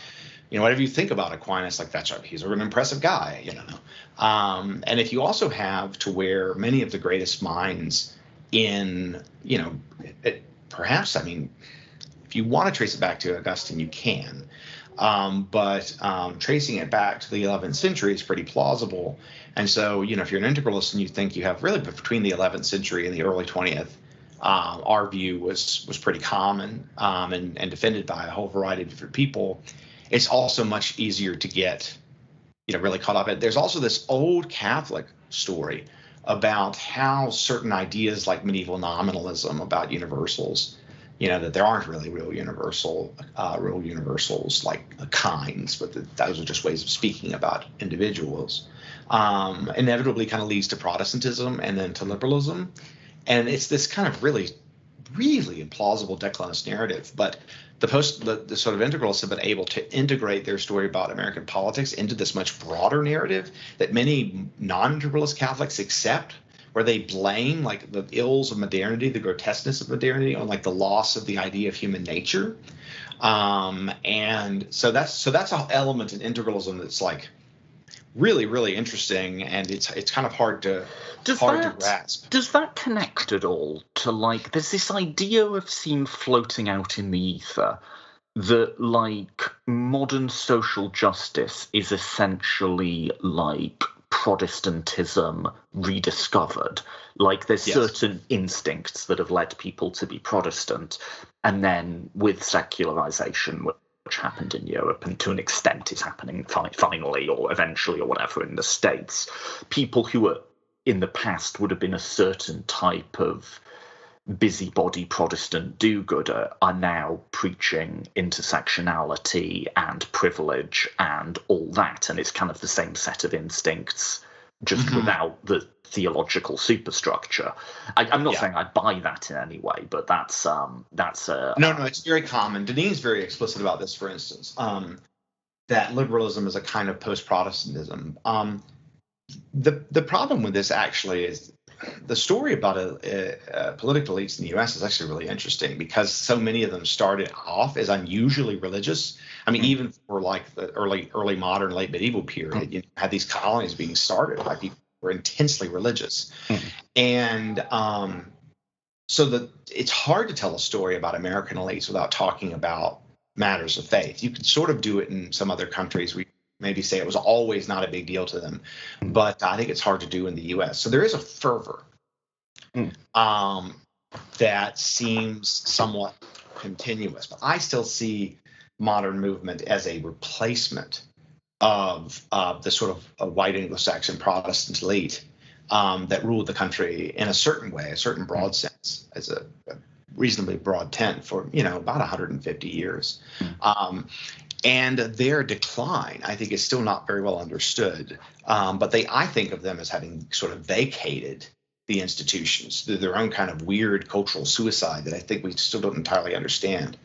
whatever you think about Aquinas, like he's an impressive guy, And if you also have to where many of the greatest minds in, perhaps, if you want to trace it back to Augustine, you can. But tracing it back to the 11th century is pretty plausible. And so, if you're an integralist and you think you have really between the 11th century and the early 20th, our view was pretty common and defended by a whole variety of different people. It's also much easier to get, really caught up in. There's also this old Catholic story about how certain ideas like medieval nominalism about universals, that there aren't really real universals like kinds, but those are just ways of speaking about individuals, inevitably kind of leads to Protestantism and then to liberalism. And it's this kind of really, really implausible declinist narrative. But the sort of integralists have been able to integrate their story about American politics into this much broader narrative that many non-integralist Catholics accept, where they blame like the ills of modernity, the grotesqueness of modernity, on like the loss of the idea of human nature. And so that's an element in integralism that's like really, really interesting, and it's kind of hard to grasp. Does that connect at all to like there's this idea I've seen floating out in the ether that like modern social justice is essentially like Protestantism rediscovered. Like there's certain instincts that have led people to be Protestant, and then with secularization, which happened in Europe, and to an extent is happening finally or eventually or whatever in the States, people who were in the past would have been a certain type of busybody Protestant do-gooder are now preaching intersectionality and privilege and all that, and it's kind of the same set of instincts, just without the theological superstructure. I'm not saying I buy that in any way, but that's no, it's very common. Deneen's very explicit about this, for instance, that liberalism is a kind of post-Protestantism. The problem with this actually is the story about political elites in the U.S. is actually really interesting, because so many of them started off as unusually religious. I mean, even for like the early modern, late medieval period, you had these colonies being started by people who were intensely religious. And so it's hard to tell a story about American elites without talking about matters of faith. You could sort of do it in some other countries. We maybe say it was always not a big deal to them, but I think it's hard to do in the U.S. So there is a fervor that seems somewhat continuous, but I still see modern movement as a replacement of the sort of white Anglo-Saxon Protestant elite that ruled the country in a certain way, a certain broad sense, as a reasonably broad tent for about 150 years. And their decline, I think, is still not very well understood. But I think of them as having sort of vacated the institutions through their own kind of weird cultural suicide that I think we still don't entirely understand,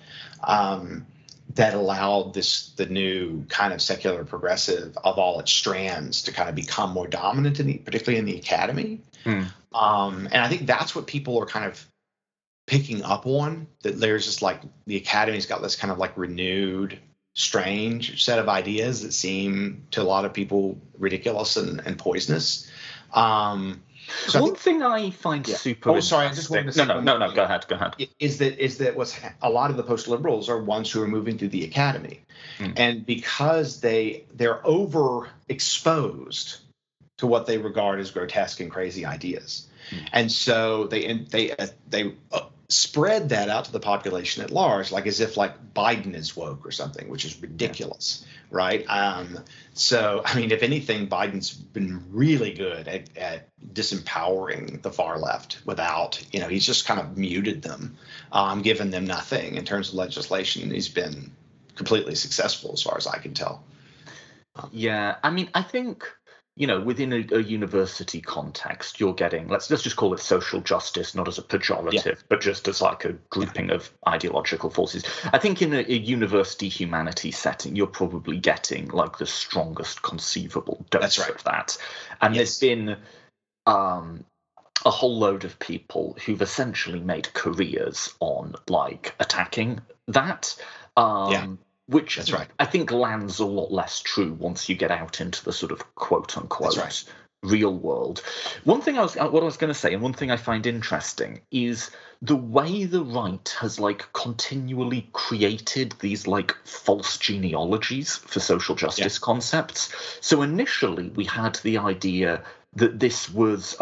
that allowed the new kind of secular progressive of all its strands to kind of become more dominant, particularly in the academy. And I think that's what people are kind of picking up on, that there's just like the academy's got this kind of like renewed, strange set of ideas that seem to a lot of people ridiculous and poisonous. So one thing I find super. Oh, sorry, I just wanted to say no. Go ahead. Is that what's a lot of the post-liberals are ones who are moving through the academy, and because they're overexposed to what they regard as grotesque and crazy ideas, and so they spread that out to the population at large, like as if like Biden is woke or something, which is ridiculous, right? So, I mean, if anything, Biden's been really good at disempowering the far left without, he's just kind of muted them, given them nothing in terms of legislation. He's been completely successful as far as I can tell. Yeah, I mean, I think, within a university context, you're getting, let's just call it social justice, not as a pejorative, but just as like a grouping of ideological forces. I think in a university humanities setting, you're probably getting like the strongest conceivable dose of that. And there's been a whole load of people who've essentially made careers on like attacking that. Which I think lands a lot less true once you get out into the sort of quote unquote real world. One thing I was going to say, and one thing I find interesting, is the way the right has like continually created these like false genealogies for social justice concepts. So initially we had the idea that this was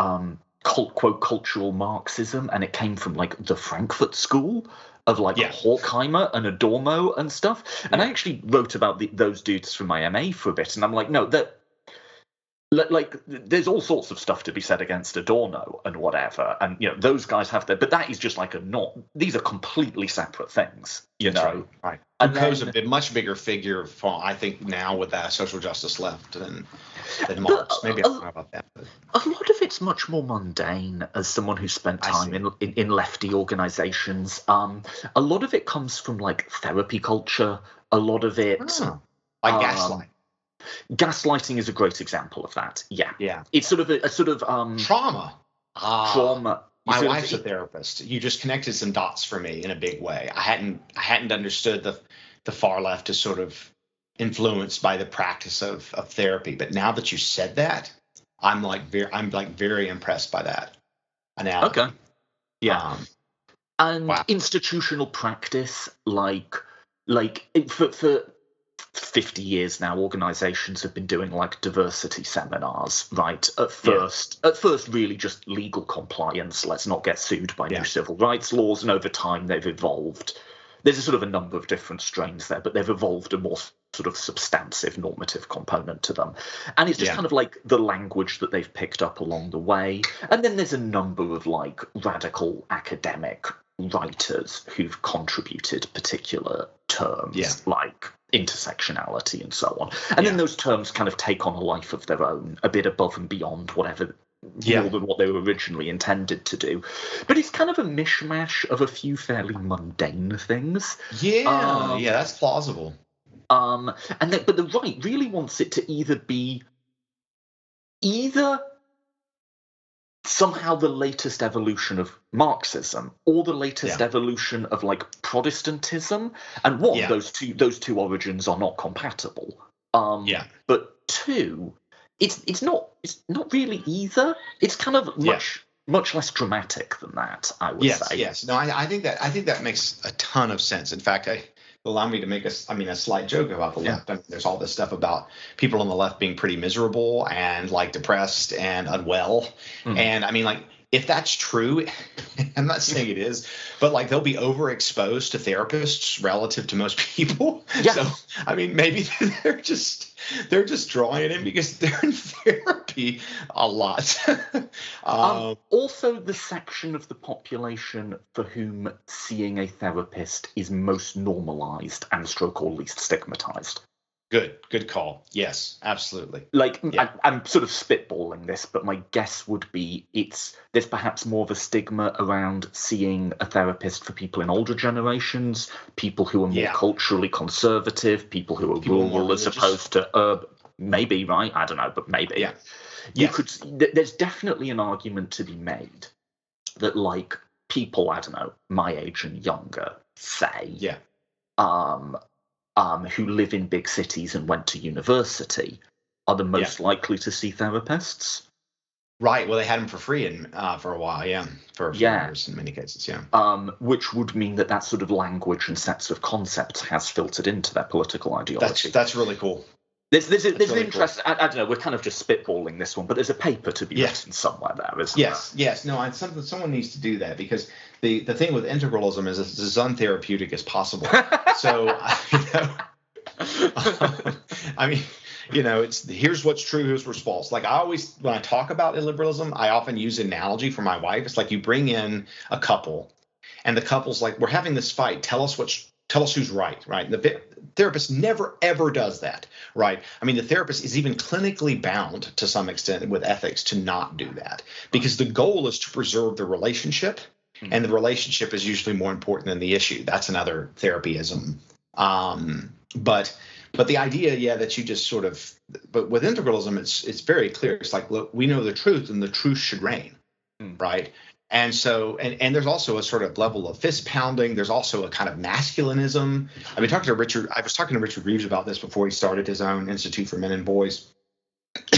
quote cultural Marxism, and it came from like the Frankfurt School of like Horkheimer and Adorno and stuff. And I actually wrote about those dudes from my MA for a bit, and I'm like, no, there's all sorts of stuff to be said against Adorno and whatever, and those guys have but that is just like these are completely separate things, Right. And Foucault's a much bigger figure for, I think, now with that social justice left than Marx. Maybe I don't know about that. But a lot of it's much more mundane. As someone who spent time in lefty organizations, a lot of it comes from like therapy culture. A lot of it, like gaslighting. Gaslighting is a great example of that. Yeah. It's sort of trauma. Trauma. My wife's a therapist. You just connected some dots for me in a big way. I hadn't understood the far left as sort of influenced by the practice of therapy, but now that you said that, I'm very impressed by that analogy. Okay. Yeah. Institutional practice, like for 50 years now, organizations have been doing like diversity seminars, right? At first really just legal compliance. Let's not get sued by new civil rights laws. And over time, they've evolved. There's a sort of a number of different strains there, but they've evolved a more sort of substantive normative component to them. And it's just kind of like the language that they've picked up along the way. And then there's a number of like radical academic writers who've contributed particular terms like intersectionality and so on. And then those terms kind of take on a life of their own, a bit above and beyond whatever more than what they were originally intended to do. But it's kind of a mishmash of a few fairly mundane things. That's plausible. But the right really wants it to either be somehow the latest evolution of Marxism or the latest evolution of like Protestantism, and those two origins are not compatible. But two, it's not really either. It's kind of much less dramatic than that, I would say. Yes. No, I think that makes a ton of sense. In fact, allow me to make a slight joke about the left. I mean, there's all this stuff about people on the left being pretty miserable and like depressed and unwell. And I mean, like, if that's true, I'm not saying it is, but like they'll be overexposed to therapists relative to most people. So I mean, maybe they're just drawing it in because they're in therapy a lot. Also, the section of the population for whom seeing a therapist is most normalized and stroke or least stigmatized. Good call. Yes, absolutely. Like, I'm sort of spitballing this, but my guess would be there's perhaps more of a stigma around seeing a therapist for people in older generations, people who are more culturally conservative, people who are rural as opposed to urban. Maybe, right? I don't know, but maybe. There's definitely an argument to be made that, like, people, I don't know, my age and younger, say, who live in big cities and went to university are the most likely to see therapists. Right. Well, they had them for free for a while, for a few years in many cases, which would mean that sort of language and sets of concepts has filtered into their political ideology. That's really cool. There's an interest. Cool. I don't know. We're kind of just spitballing this one, but there's a paper to be written somewhere there, isn't there? Yes. No, someone needs to do that because the thing with integralism is it's as untherapeutic as possible. So, I mean, it's here's what's true, here's what's false. Like when I talk about illiberalism, I often use an analogy for my wife. It's like you bring in a couple, and the couple's like, we're having this fight. Tell us who's right? And the therapist never, ever does that, right? I mean, the therapist is even clinically bound to some extent with ethics to not do that because the goal is to preserve the relationship, and the relationship is usually more important than the issue. That's another therapyism. But the idea, that you just sort of – but with integralism, it's very clear. It's like, look, we know the truth, and the truth should reign, right? And so, and there's also a sort of level of fist pounding. There's also a kind of masculinism. I was talking to Richard Reeves about this before he started his own Institute for Men and Boys.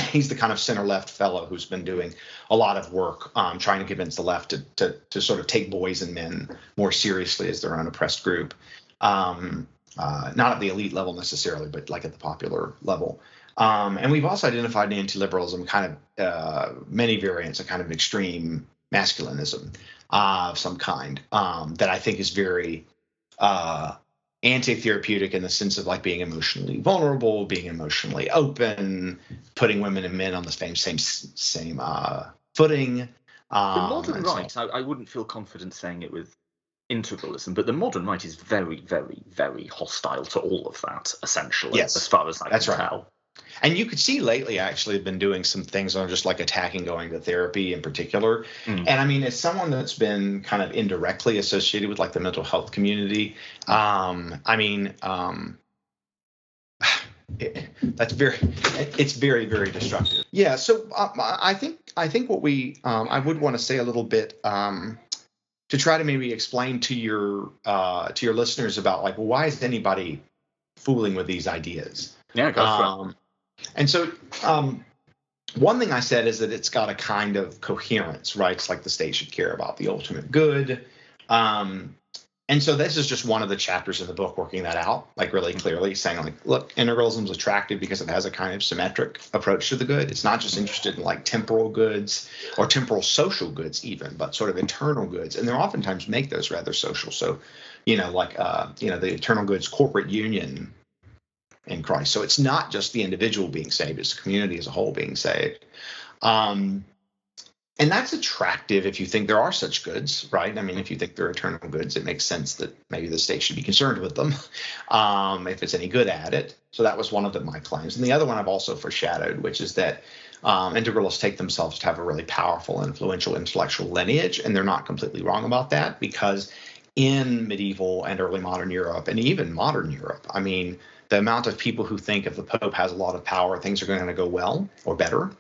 He's the kind of center left fellow who's been doing a lot of work trying to convince the left to sort of take boys and men more seriously as their own oppressed group. Not at the elite level necessarily, but like at the popular level. And we've also identified in anti-liberalism kind of many variants, a kind of extreme masculinism of some kind that I think is very anti-therapeutic in the sense of like being emotionally vulnerable, being emotionally open, putting women and men on the same footing. The modern right, I wouldn't feel confident saying it with integralism, but the modern right is very, very, very hostile to all of that, essentially, as far as I can tell. And you could see lately, actually, have been doing some things on just like attacking going to therapy in particular. And I mean, as someone that's been kind of indirectly associated with like the mental health community, it's very, very destructive. Yeah. So I think what I would want to say a little bit to try to maybe explain to your listeners about like, well, why is anybody fooling with these ideas? Yeah, go for it. And so one thing I said is that it's got a kind of coherence, right? It's like the state should care about the ultimate good. And And so this is just one of the chapters in the book working that out, like really clearly saying like, look, integralism is attractive because it has a kind of symmetric approach to the good. It's not just interested in like temporal goods or temporal social goods even, but sort of eternal goods. And they oftentimes make those rather social. So, like, the eternal goods corporate union in Christ. So it's not just the individual being saved, it's the community as a whole being saved. And that's attractive if you think there are such goods, right? I mean, if you think they're eternal goods, it makes sense that maybe the state should be concerned with them if it's any good at it. So that was one of my claims. And the other one I've also foreshadowed, which is that integralists take themselves to have a really powerful, influential intellectual lineage, and they're not completely wrong about that, because in medieval and early modern Europe, and even modern Europe, I mean, the amount of people who think if the Pope has a lot of power, things are going to go well or better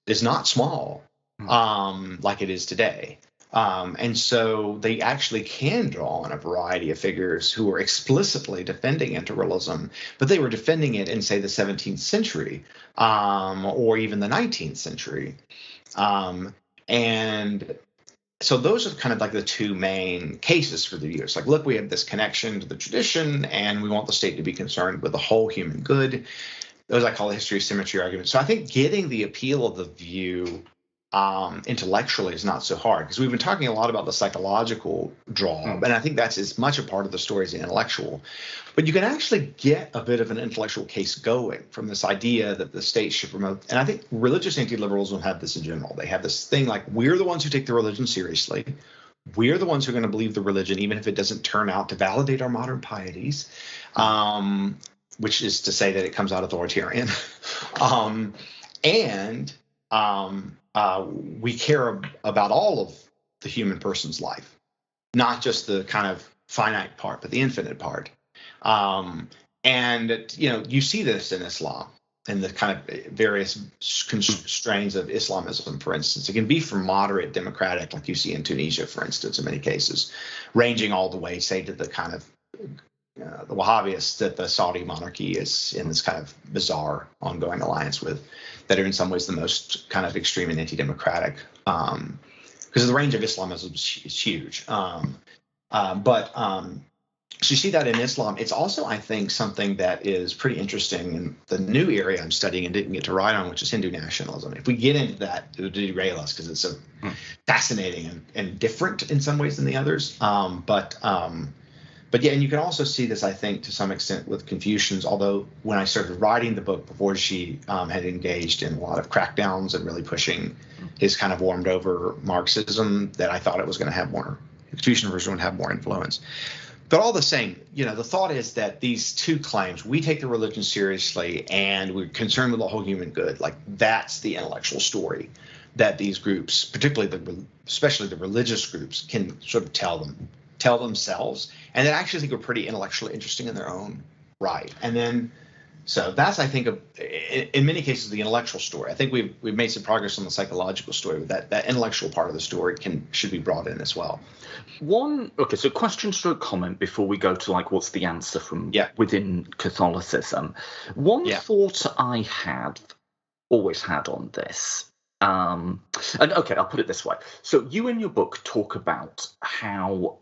is not small, like it is today. And so they actually can draw on a variety of figures who are explicitly defending integralism, but they were defending it in, say, the 17th century or even the 19th century. And so those are kind of like the two main cases for the view. It's like, look, we have this connection to the tradition, and we want the state to be concerned with the whole human good. Those I call history of symmetry arguments. So I think getting the appeal of the view intellectually is not so hard, because we've been talking a lot about the psychological draw, and I think that's as much a part of the story as the intellectual. But you can actually get a bit of an intellectual case going from this idea that the state should promote. And I think religious anti-liberalism have this in general. They have this thing like, we're the ones who take the religion seriously. We're the ones who are going to believe the religion, even if it doesn't turn out to validate our modern pieties. Which is to say that it comes out authoritarian. We care about all of the human person's life, not just the kind of finite part, but the infinite part. You see this in Islam, in the kind of various strains of Islamism, for instance. It can be from moderate democratic, like you see in Tunisia, for instance, in many cases, ranging all the way, say, to the kind of the Wahhabists that the Saudi monarchy is in this kind of bizarre ongoing alliance with, that are in some ways the most kind of extreme and anti-democratic, because the range of Islamism is huge. So you see that in Islam. It's also, I think, something that is pretty interesting in the new area I'm studying and didn't get to write on, which is Hindu nationalism. If we get into that, it would derail us because it's so fascinating and different in some ways than the others. But yeah, and you can also see this, I think, to some extent with Confucians, although when I started writing the book before she had engaged in a lot of crackdowns and really pushing his kind of warmed over Marxism, that I thought it was going to have more, the Confucian version would have more influence. But all the same, the thought is that these two claims, we take the religion seriously and we're concerned with the whole human good, like that's the intellectual story that these groups, particularly especially the religious groups, can sort of tell themselves, and that actually think are pretty intellectually interesting in their own right. And then, so that's, I think, in many cases, the intellectual story. I think we've made some progress on the psychological story, but that intellectual part of the story should be brought in as well. So question stroke comment before we go to like what's the answer from within Catholicism. One thought I always had on this. And okay, I'll put it this way. So you in your book talk about how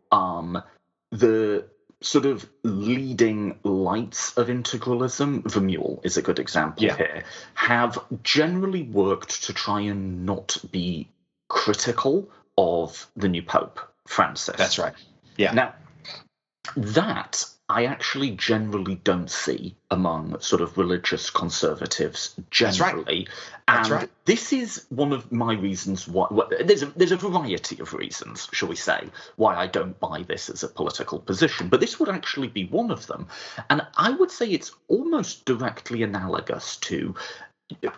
the sort of leading lights of integralism, Vermeulen is a good example here, have generally worked to try and not be critical of the new Pope, Francis. That's right. Yeah. Now, that I actually generally don't see among sort of religious conservatives generally. That's right. And this is one of my reasons why there's a variety of reasons, shall we say, why I don't buy this as a political position. But this would actually be one of them. And I would say it's almost directly analogous to,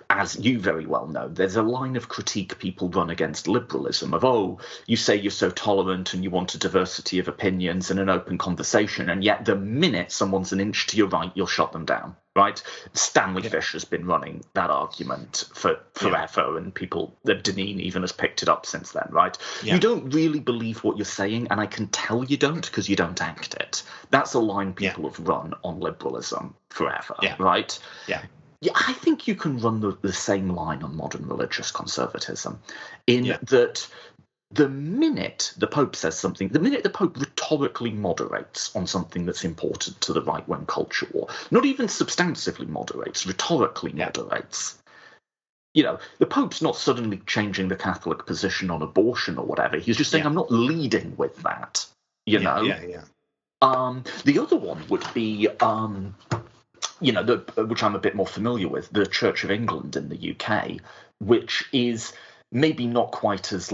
as you very well know, there's a line of critique people run against liberalism of, you say you're so tolerant and you want a diversity of opinions and an open conversation, and yet the minute someone's an inch to your right, you'll shut them down, right? Stanley Fish has been running that argument for forever, and Deneen even has picked it up since then, right? Yeah. You don't really believe what you're saying, and I can tell you don't because you don't act it. That's a line people have run on liberalism forever, right? Yeah. Yeah, I think you can run the same line on modern religious conservatism in that the minute the Pope says something, the minute the Pope rhetorically moderates on something that's important to the right-wing culture war, not even substantively moderates, rhetorically moderates, the Pope's not suddenly changing the Catholic position on abortion or whatever. He's just saying, I'm not leading with that, The other one would be, which I'm a bit more familiar with, the Church of England in the UK, which is maybe not quite as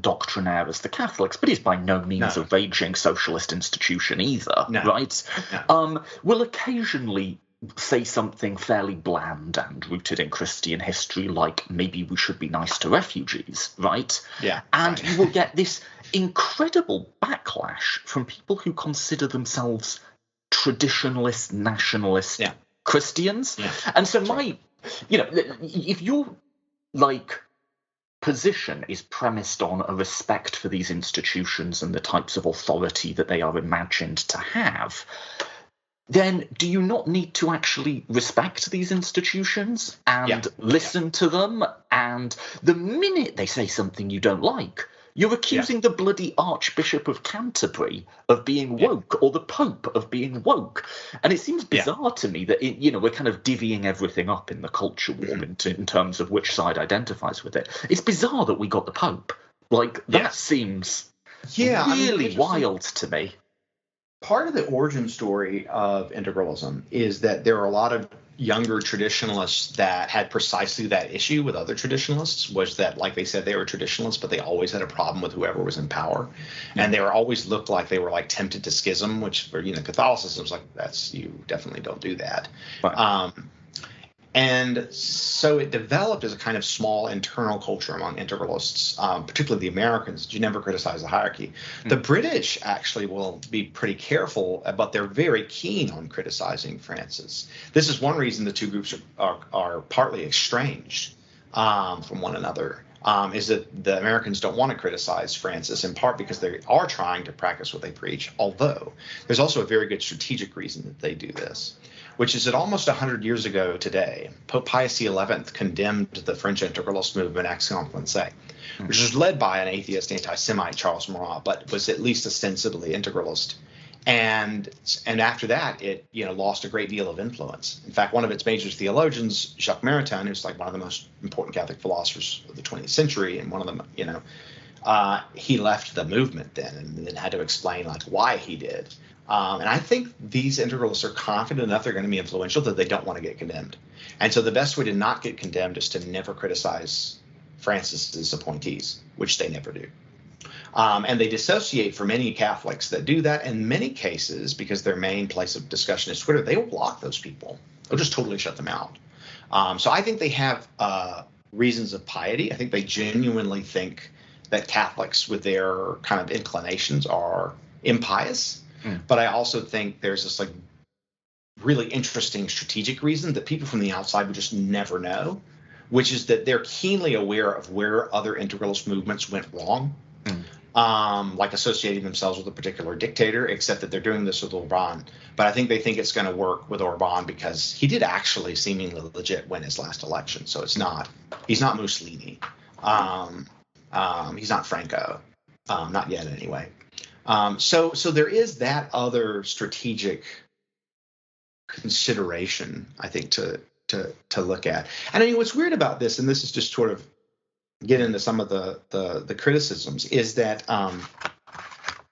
doctrinaire as the Catholics, but is by no means a raging socialist institution either, right? Will occasionally say something fairly bland and rooted in Christian history, like maybe we should be nice to refugees, right? And you will get this incredible backlash from people who consider themselves traditionalist, nationalist Christians. And so if your position is premised on a respect for these institutions and the types of authority that they are imagined to have, then do you not need to actually respect these institutions and listen to them? And the minute they say something you don't like, you're accusing the bloody Archbishop of Canterbury of being woke, or the Pope of being woke. And it seems bizarre to me that, we're kind of divvying everything up in the culture war in terms of which side identifies with it. It's bizarre that we got the Pope. That seems really wild to me. Part of the origin story of integralism is that there are a lot of younger traditionalists that had precisely that issue with other traditionalists, was that, like they said, they were traditionalists, but they always had a problem with whoever was in power. And they were always looked like they were tempted to schism, which for, Catholicism is you definitely don't do that. Right. And so it developed as a kind of small internal culture among integralists, particularly the Americans. You never criticize the hierarchy. The British actually will be pretty careful, but they're very keen on criticizing Francis. This is one reason the two groups are partly estranged from one another, is that the Americans don't want to criticize Francis, in part because they are trying to practice what they preach, although there's also a very good strategic reason that they do this, which is that almost 100 years ago today, Pope Pius XI condemned the French integralist movement Aix-en-Provence, which was led by an atheist anti-Semite, Charles Marat, but was at least ostensibly integralist. And after that, it lost a great deal of influence. In fact, one of its major theologians, Jacques Maritain, who's one of the most important Catholic philosophers of the 20th century, and one of them, he left the movement then, and then had to explain why he did. And I think these integralists are confident enough they're going to be influential that they don't want to get condemned. And so the best way to not get condemned is to never criticize Francis's appointees, which they never do. And they dissociate from many Catholics that do that. In many cases, because their main place of discussion is Twitter, they will block those people. They'll just totally shut them out. So I think they have reasons of piety. I think they genuinely think that Catholics with their kind of inclinations are impious. But I also think there's this really interesting strategic reason that people from the outside would just never know, which is that they're keenly aware of where other integralist movements went wrong, associating themselves with a particular dictator, except that they're doing this with Orban. But I think they think it's going to work with Orban because he did actually seemingly legit win his last election. So he's not Mussolini. He's not Franco, not yet anyway. So there is that other strategic consideration, I think, to look at. And what's weird about this, and this is just sort of get into some of the criticisms, is that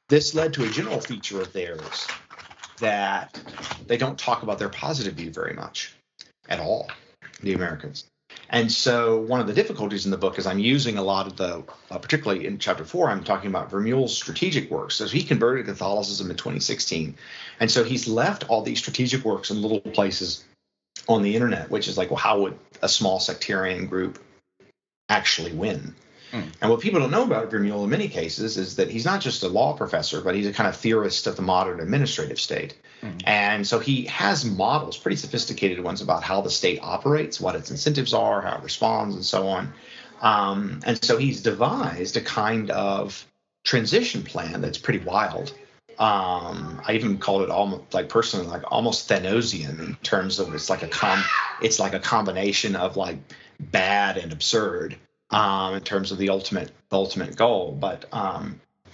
this led to a general feature of theirs that they don't talk about their positive view very much at all, the Americans. And so one of the difficulties in the book is I'm using a lot of the, particularly in chapter 4, I'm talking about Vermeule's strategic works. So he converted to Catholicism in 2016. And so he's left all these strategic works in little places on the internet, which is how would a small sectarian group actually win? And what people don't know about Vermeule in many cases is that he's not just a law professor, but he's a kind of theorist of the modern administrative state. And so he has models, pretty sophisticated ones, about how the state operates, what its incentives are, how it responds, and so on. And so he's devised a kind of transition plan that's pretty wild. I even called it almost personally almost Thanosian in terms of it's like a combination of bad and absurd. in terms of the ultimate goal. But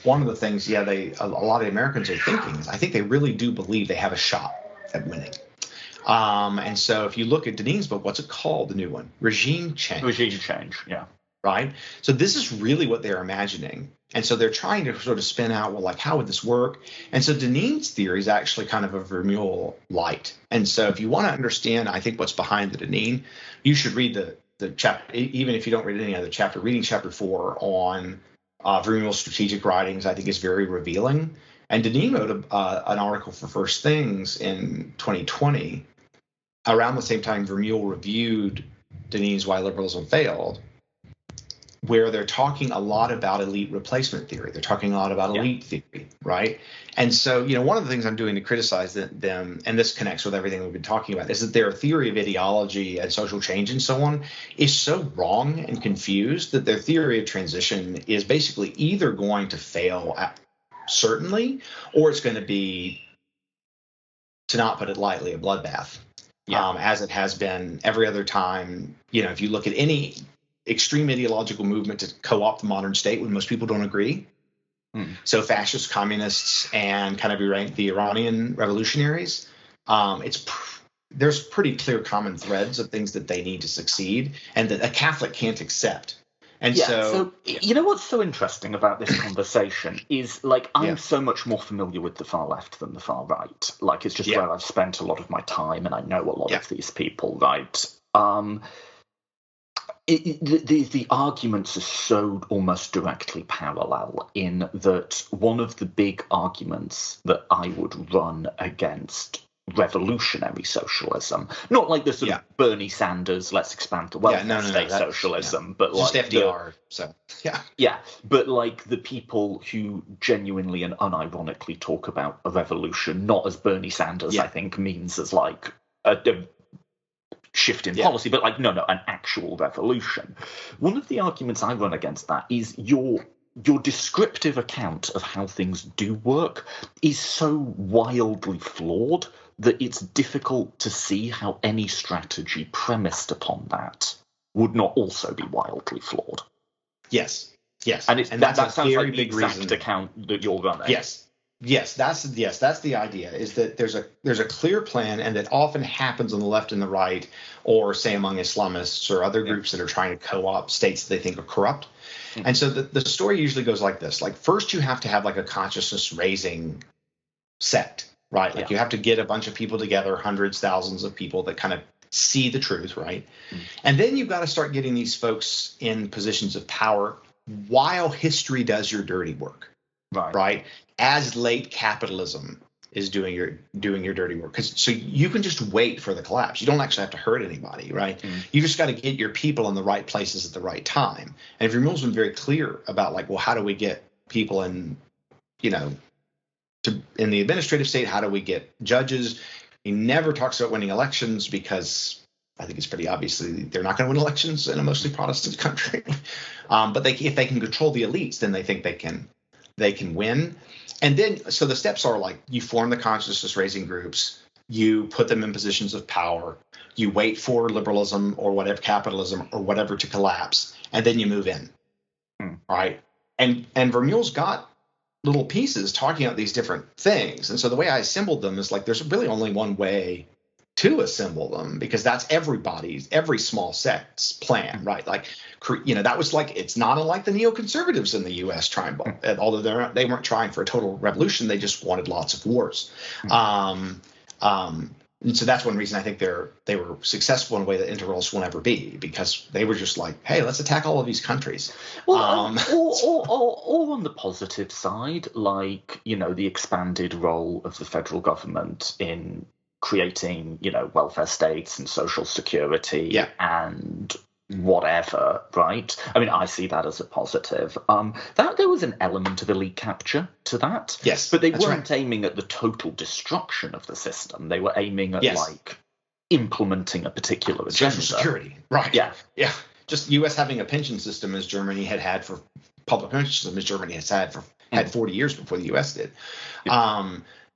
one of the things, a lot of Americans are thinking is, I think they really do believe they have a shot at winning. And so if you look at Deneen's book, what's it called, the new one? Regime Change. Regime Change, yeah. Right? So this is really what they're imagining. And so they're trying to sort of spin out, well, like, how would this work? And so Deneen's theory is actually kind of a Vermeule light. And so if you want to understand, I think, what's behind the Deneen, you should read the chapter, even if you don't read any other chapter. Reading chapter 4 on Vermeule's strategic writings, I think, is very revealing. And Deneen wrote an article for First Things in 2020, around the same time Vermeule reviewed Deneen's Why Liberalism Failed, where they're talking a lot about elite replacement theory. They're talking a lot about elite theory, right? And so, one of the things I'm doing to criticize them, and this connects with everything we've been talking about, is that their theory of ideology and social change and so on is so wrong and confused that their theory of transition is basically either going to fail certainly, or it's going to be, to not put it lightly, a bloodbath, as it has been every other time. If you look at any extreme ideological movement to co-opt the modern state when most people don't agree, so fascist, communists, and kind of the Iranian revolutionaries, there's pretty clear common threads of things that they need to succeed and that a Catholic can't accept. And so what's so interesting about this conversation is, like, I'm so much more familiar with the far left than the far right. Like, it's just where I've spent a lot of my time, and I know a lot of these people, right? The arguments are so almost directly parallel, in that one of the big arguments that I would run against revolutionary socialism, not like the sort of Bernie Sanders, let's expand the welfare state socialism, but just like FDR. But like the people who genuinely and unironically talk about a revolution, not as Bernie Sanders, I think, means as like a shift in policy, but like, no, an actual revolution. One of the arguments I run against that is your descriptive account of how things do work is so wildly flawed that it's difficult to see how any strategy premised upon that would not also be wildly flawed. Yes. And that sounds like the exact account that you're running. Yes, that's the idea, is that there's a clear plan, and that often happens on the left and the right, or say among Islamists or other groups that are trying to co-opt states that they think are corrupt. And so the story usually goes like this. Like, first you have to have like a consciousness raising sect, right? Like you have to get a bunch of people together, hundreds, thousands of people that kind of see the truth, right? And then you've got to start getting these folks in positions of power while history does your dirty work, right? As late capitalism is doing your dirty work. So you can just wait for the collapse. You don't actually have to hurt anybody, right? You just got to get your people in the right places at the right time. And Vermeule's been very clear about, like, well, how do we get people in, in the administrative state? How do we get judges? He never talks about winning elections, because I think it's pretty obvious they're not going to win elections in a mostly Protestant country. But if they can control the elites, then they think they can win. And then, so the steps are, like, you form the consciousness raising groups, you put them in positions of power, you wait for liberalism or whatever, capitalism or whatever, to collapse, and then you move in, right? And Vermeule's got little pieces talking about these different things. And so the way I assembled them is, like, there's really only one way to assemble them, because that's every small sect's plan, right? Like, that was, like, it's not unlike the neoconservatives in the U.S. trying, although they weren't trying for a total revolution, they just wanted lots of wars. And so that's one reason I think they were successful in a way that integralists will never be, because they were just like, hey, let's attack all of these countries. Well, or on the positive side, like, the expanded role of the federal government in creating, welfare states and social security and whatever, right? I mean, I see that as a positive. That there was an element of elite capture to that. Yes, but they weren't aiming at the total destruction of the system. They were aiming at like implementing a particular agenda. Social security, right? Yeah. Just U.S. having a pension system as Germany had for public pension system as Germany had 40 years before the U.S. did.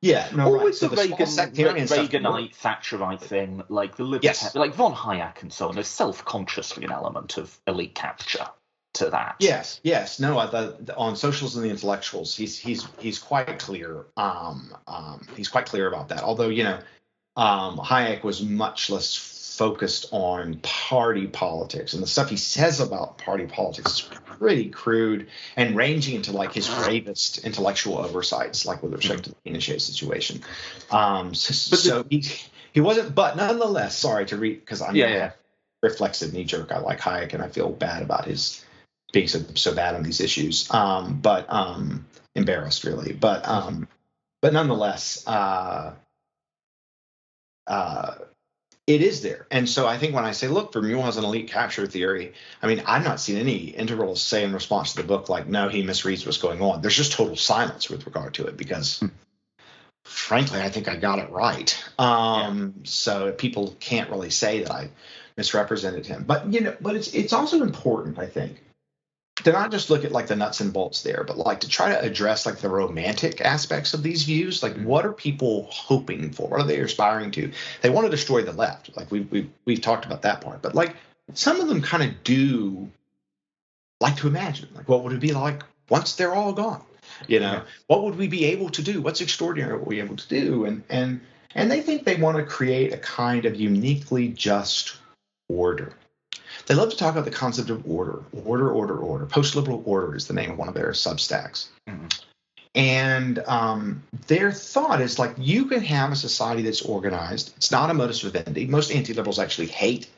Always so the Reaganite, Thatcherite thing, like the like von Hayek and so on, there's self-consciously an element of elite capture. to that. Yes. No, on socialism and the intellectuals, he's quite clear. He's quite clear about that. Although, Hayek was much less focused on party politics, and the stuff he says about party politics is pretty crude and ranging into like his gravest intellectual oversights, like with respect to the Pinochet situation. He wasn't, but nonetheless, sorry to read, because I'm reflexive knee jerk. I like Hayek, and I feel bad about his being so bad on these issues. But embarrassed really. But nonetheless, it is there. And so I think when I say, look, Vermeule has an elite capture theory, I mean, I've not seen any integralists say in response to the book, like, no, he misreads what's going on. There's just total silence with regard to it because, frankly, I think I got it right. So people can't really say that I misrepresented him. But, but it's also important, I think, to not just look at like the nuts and bolts there, but like to try to address like the romantic aspects of these views. Like, what are people hoping for? What are they aspiring to? They want to destroy the left. Like we've talked about that part, but like some of them kind of do like to imagine, like, what would it be like once they're all gone? What would we be able to do? What's extraordinary what we're able to do? And they think they want to create a kind of uniquely just order. They love to talk about the concept of order. Postliberal order is the name of one of their substacks. And their thought is like, you can have a society that's organized. It's not a modus vivendi. Most anti-liberals actually hate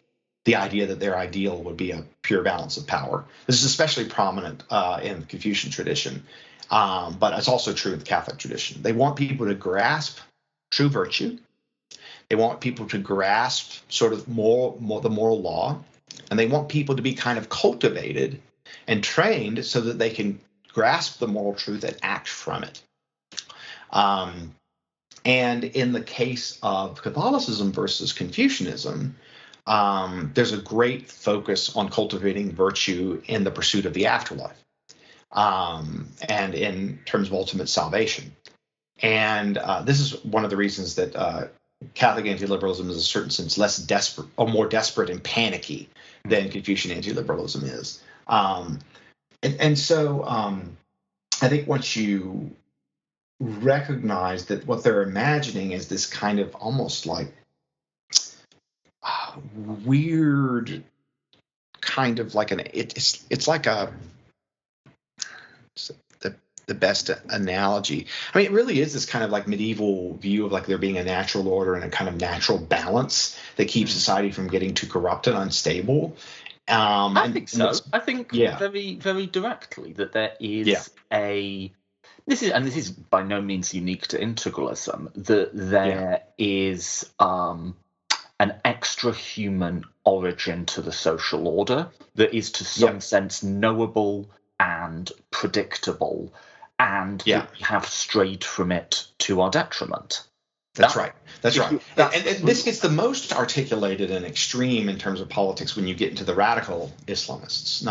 the idea that their ideal would be a pure balance of power. This is especially prominent in the Confucian tradition, but it's also true in the Catholic tradition. They want people to grasp true virtue. They want people to grasp sort of the moral law. And they want people to be kind of cultivated and trained so that they can grasp the moral truth and act from it. And in the case of Catholicism versus Confucianism, there's a great focus on cultivating virtue in the pursuit of the afterlife, and in terms of ultimate salvation. And this is one of the reasons that Catholic anti-liberalism is in a certain sense less desperate or more desperate and panicky than Confucian anti-liberalism is. And so I think once you recognize that what they're imagining is this kind of almost like weird kind of like it's like the best analogy. I mean, it really is this kind of like medieval view of like there being a natural order and a kind of natural balance that keeps society from getting too corrupt and unstable. I think so. I think very, very directly that there is this is by no means unique to integralism, that there is an extra-human origin to the social order that is to some sense knowable and predictable, and we have strayed from it to our detriment. That's right. And this gets the most articulated and extreme in terms of politics when you get into the radical Islamists.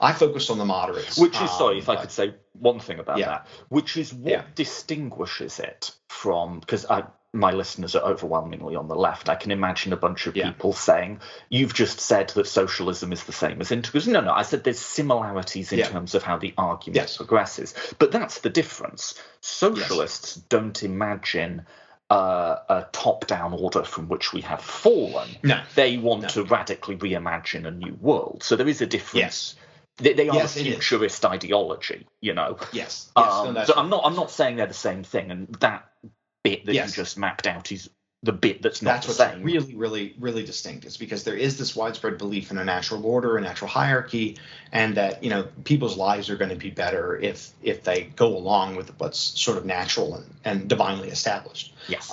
I focused on the moderates. Which is, if I could say one thing about that, which is what distinguishes it from, because my listeners are overwhelmingly on the left. I can imagine a bunch of people saying, you've just said that socialism is the same as integralism. No, I said there's similarities in terms of how the argument progresses. But that's the difference. Socialists don't imagine a top-down order from which we have fallen. No. They want to radically reimagine a new world. So there is a difference. They are a futurist ideology, Yes. So I'm not saying they're the same thing, and that bit that you just mapped out is the bit that's not the same. That's what's really, really, really distinct. It's because there is this widespread belief in a natural order, a natural hierarchy, and that people's lives are going to be better if they go along with what's sort of natural and divinely established. Yes.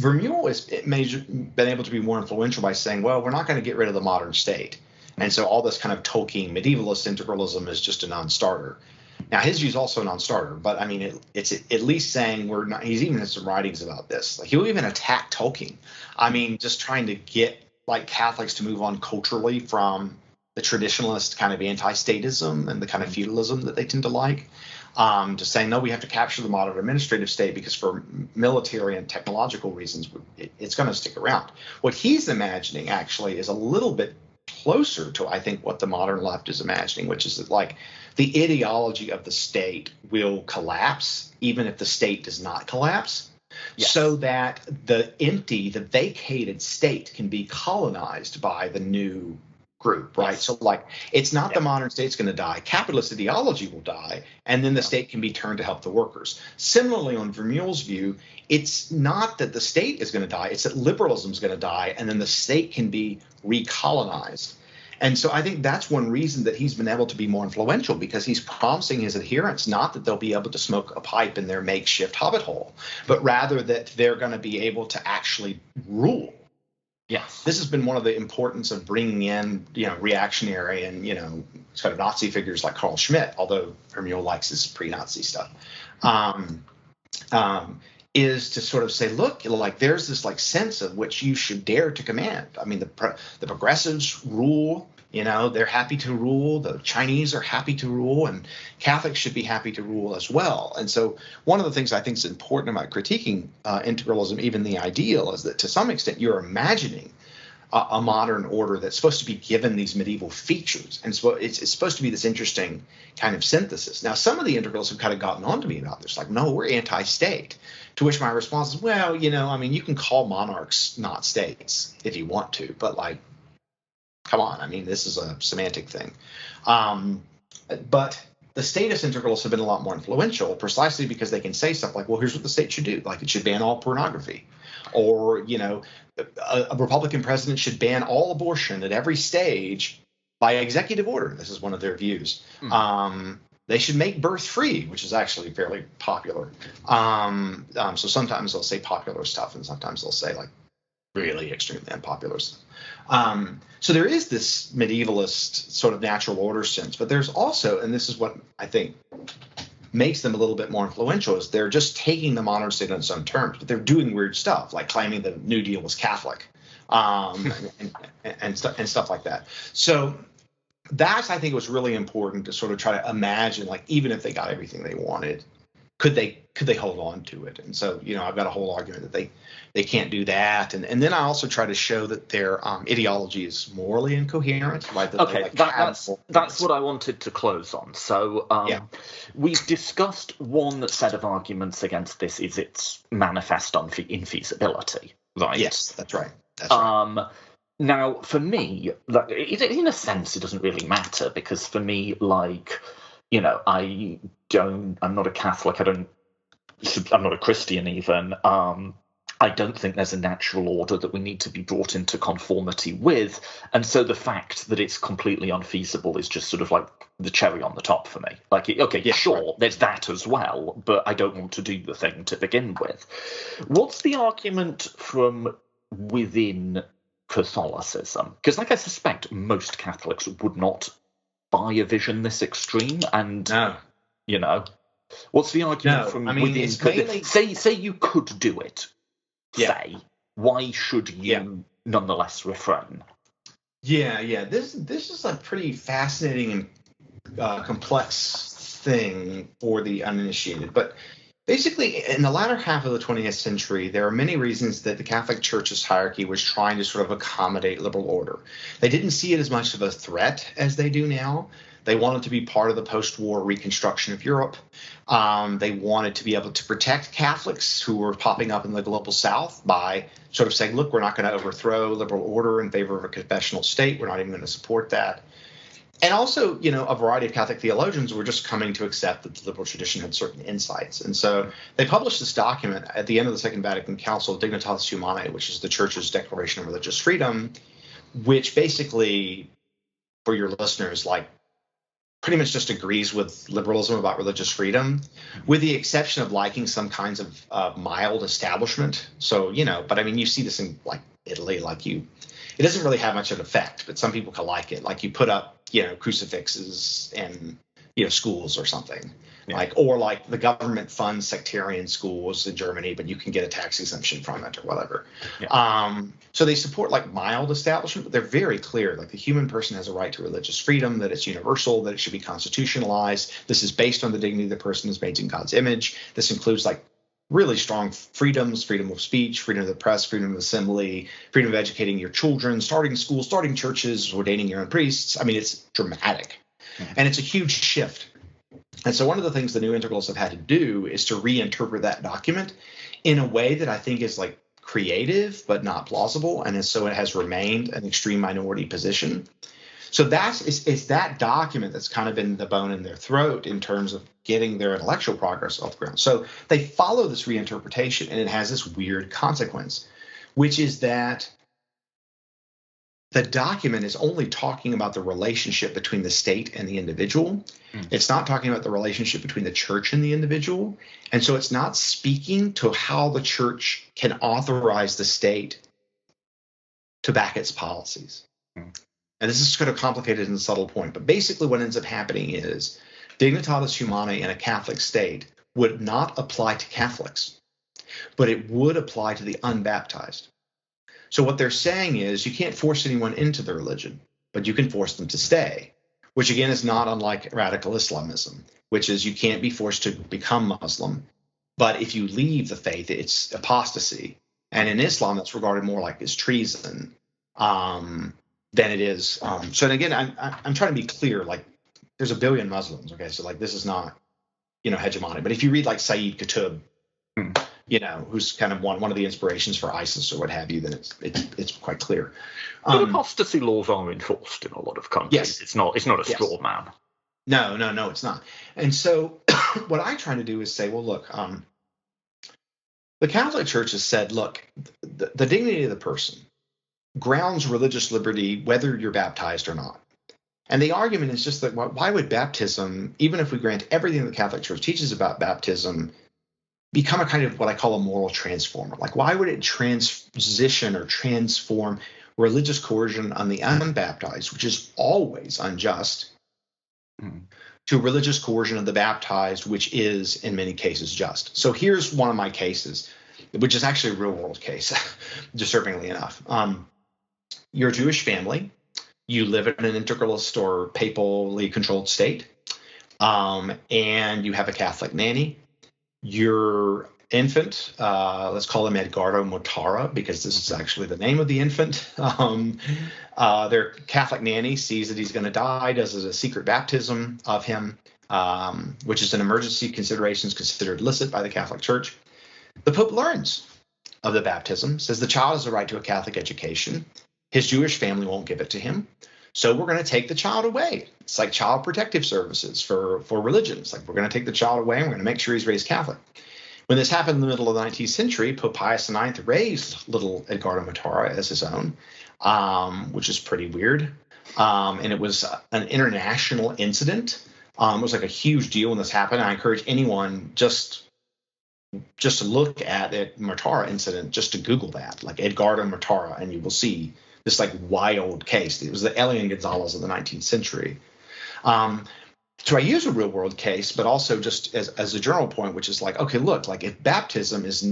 Vermeule has been able to be more influential by saying, well, we're not going to get rid of the modern state. And so all this kind of Tolkien medievalist integralism is just a non-starter. Now, his view is also a non-starter, but I mean, it's at least saying we're not. He's even had some writings about this. Like, he'll even attack Tolkien. I mean, just trying to get like Catholics to move on culturally from the traditionalist kind of anti-statism and the kind of feudalism that they tend to like, to saying, no, we have to capture the modern administrative state because for military and technological reasons, it's going to stick around. What he's imagining actually is a little bit closer to, I think, what the modern left is imagining, which is that, like, the ideology of the state will collapse even if the state does not collapse, so that the vacated state can be colonized by the new group, right? So, like, it's not the modern state's going to die. Capitalist ideology will die, and then the state can be turned to help the workers. Similarly, on Vermeule's view, it's not that the state is going to die, it's that liberalism is going to die, and then the state can be recolonized. And so I think that's one reason that he's been able to be more influential, because he's promising his adherents not that they'll be able to smoke a pipe in their makeshift hobbit hole, but rather that they're going to be able to actually rule. Yes. This has been one of the importance of bringing in, reactionary and, sort of Nazi figures like Carl Schmitt, although Vermeule likes his pre-Nazi stuff, is to sort of say, look, like, there's this, like, sense of which you should dare to command. I mean, the progressives rule, they're happy to rule. The Chinese are happy to rule, and Catholics should be happy to rule as well. And so one of the things I think is important about critiquing integralism, even the ideal, is that to some extent you're imagining a modern order that's supposed to be given these medieval features. And so it's supposed to be this interesting kind of synthesis. Now, some of the integralists have kind of gotten on to me about this, like, no, we're anti-state. To which my response is, well, you can call monarchs not states if you want to, but, like, come on. I mean, this is a semantic thing. But the statist integralists have been a lot more influential precisely because they can say stuff like, well, here's what the state should do. Like, it should ban all pornography. Or, a Republican president should ban all abortion at every stage by executive order. This is one of their views. They should make birth free, which is actually fairly popular. So sometimes they'll say popular stuff, and sometimes they'll say, like, really extremely unpopular stuff. So there is this medievalist sort of natural order sense, but there's also, and this is what I think makes them a little bit more influential, is they're just taking the modern state on its own terms, but they're doing weird stuff, like claiming the New Deal was Catholic, and stuff like that. So that, I think, was really important to sort of try to imagine, like, even if they got everything they wanted, could they hold on to it? And so, I've got a whole argument that they can't do that. And then I also try to show that their ideology is morally incoherent. Right? That's what I wanted to close on. So we've discussed one set of arguments against this is its manifest infeasibility, right? Yes, that's right. That's right. Now, for me, like, in a sense, it doesn't really matter, because for me, like, I'm not a Catholic. I'm not a Christian even. I don't think there's a natural order that we need to be brought into conformity with. And so the fact that it's completely unfeasible is just sort of like the cherry on the top for me. Like, sure, there's that as well, but I don't want to do the thing to begin with. What's the argument from within Catholicism? Because, like, I suspect most Catholics would not buy a vision this extreme, and what's the argument from within? Say you could do it. Say, why should you nonetheless refrain? This is a pretty fascinating and complex thing for the uninitiated, but basically, in the latter half of the 20th century, there are many reasons that the Catholic Church's hierarchy was trying to sort of accommodate liberal order. They didn't see it as much of a threat as they do now. They wanted to be part of the post-war reconstruction of Europe. They wanted to be able to protect Catholics who were popping up in the global South by sort of saying, look, we're not going to overthrow liberal order in favor of a confessional state. We're not even going to support that. And also, a variety of Catholic theologians were just coming to accept that the liberal tradition had certain insights. And so they published this document at the end of the Second Vatican Council, Dignitatis Humanae, which is the Church's Declaration of Religious Freedom, which basically, for your listeners, like, pretty much just agrees with liberalism about religious freedom, with the exception of liking some kinds of mild establishment. So, but I mean, you see this in, like, Italy, it doesn't really have much of an effect, but some people can like it. Like, you put up, crucifixes in, schools or something. Or the government funds sectarian schools in Germany, but you can get a tax exemption from it or whatever. So they support, like, mild establishment, but they're very clear. Like, the human person has a right to religious freedom, that it's universal, that it should be constitutionalized. This is based on the dignity of the person is made in God's image. This includes, like, really strong freedoms: freedom of speech, freedom of the press, freedom of assembly, freedom of educating your children, starting schools, starting churches, ordaining your own priests. I mean, it's dramatic. And it's a huge shift. And so one of the things the new integralists have had to do is to reinterpret that document in a way that I think is like creative but not plausible. And so it has remained an extreme minority position. So it's that document that's kind of been the bone in their throat in terms of getting their intellectual progress off the ground. So they follow this reinterpretation, and it has this weird consequence, which is that the document is only talking about the relationship between the state and the individual. It's not talking about the relationship between the church and the individual. And so it's not speaking to how the church can authorize the state to back its policies. And this is sort of complicated and subtle point, but basically what ends up happening is dignitatis humanae in a Catholic state would not apply to Catholics, but it would apply to the unbaptized. So what they're saying is you can't force anyone into the religion, but you can force them to stay, which again is not unlike radical Islamism, which is you can't be forced to become Muslim, but if you leave the faith, it's apostasy. And in Islam, that's regarded more like as treason than it is. So again, I'm trying to be clear, like there's a billion Muslims, okay? So like this is not, hegemonic. But if you read like Sayyid Qutb, who's kind of one of the inspirations for ISIS or what have you, then it's quite clear. But apostasy laws are enforced in a lot of countries. Yes. It's not a straw man. No, it's not. And so what I try to do is say, well, look, the Catholic Church has said, look, the dignity of the person grounds religious liberty whether you're baptized or not. And the argument is just that why would baptism, even if we grant everything the Catholic Church teaches about baptism, become a kind of what I call a moral transformer? Like, why would it transition or transform religious coercion on the unbaptized, which is always unjust, to religious coercion of the baptized, which is in many cases just? So here's one of my cases, which is actually a real world case, disturbingly enough. You're a Jewish family. You live in an integralist or papally controlled state, and you have a Catholic nanny. Your infant, let's call him Edgardo Motara, because this is actually the name of the infant. Their Catholic nanny sees that he's going to die, does a secret baptism of him, which is an emergency consideration, is considered illicit by the Catholic Church. The Pope learns of the baptism, says the child has a right to a Catholic education. His Jewish family won't give it to him. So we're going to take the child away. It's like child protective services for religions. Like we're going to take the child away and we're going to make sure he's raised Catholic. When this happened in the middle of the 19th century, Pope Pius IX raised little Edgardo Motara as his own, which is pretty weird. And it was an international incident. It was like a huge deal when this happened. I encourage anyone just to look at the Motara incident, just to Google that, like Edgardo Motara, and you will see this like wild case. It was the Elian Gonzalez of the 19th century. So I use a real world case, but also just as a general point, which is like, okay, look, like if baptism is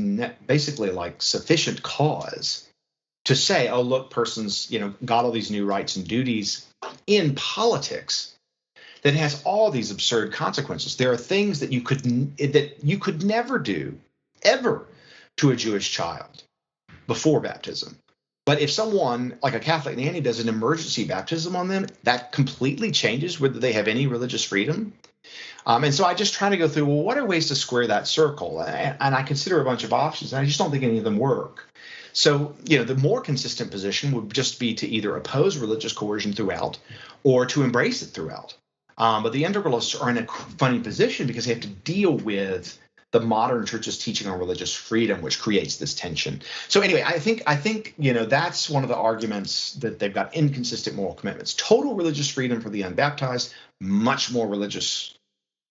basically like sufficient cause to say, oh, look, persons, got all these new rights and duties in politics, that has all these absurd consequences. There are things that you could never do ever to a Jewish child before baptism. But if someone like a Catholic nanny does an emergency baptism on them, that completely changes whether they have any religious freedom. And so I just try to go through, well, what are ways to square that circle? And I consider a bunch of options, and I just don't think any of them work. So, the more consistent position would just be to either oppose religious coercion throughout or to embrace it throughout. But the integralists are in a funny position because they have to deal with the modern church's teaching on religious freedom, which creates this tension. So anyway, I think that's one of the arguments, that they've got inconsistent moral commitments. Total religious freedom for the unbaptized, much more religious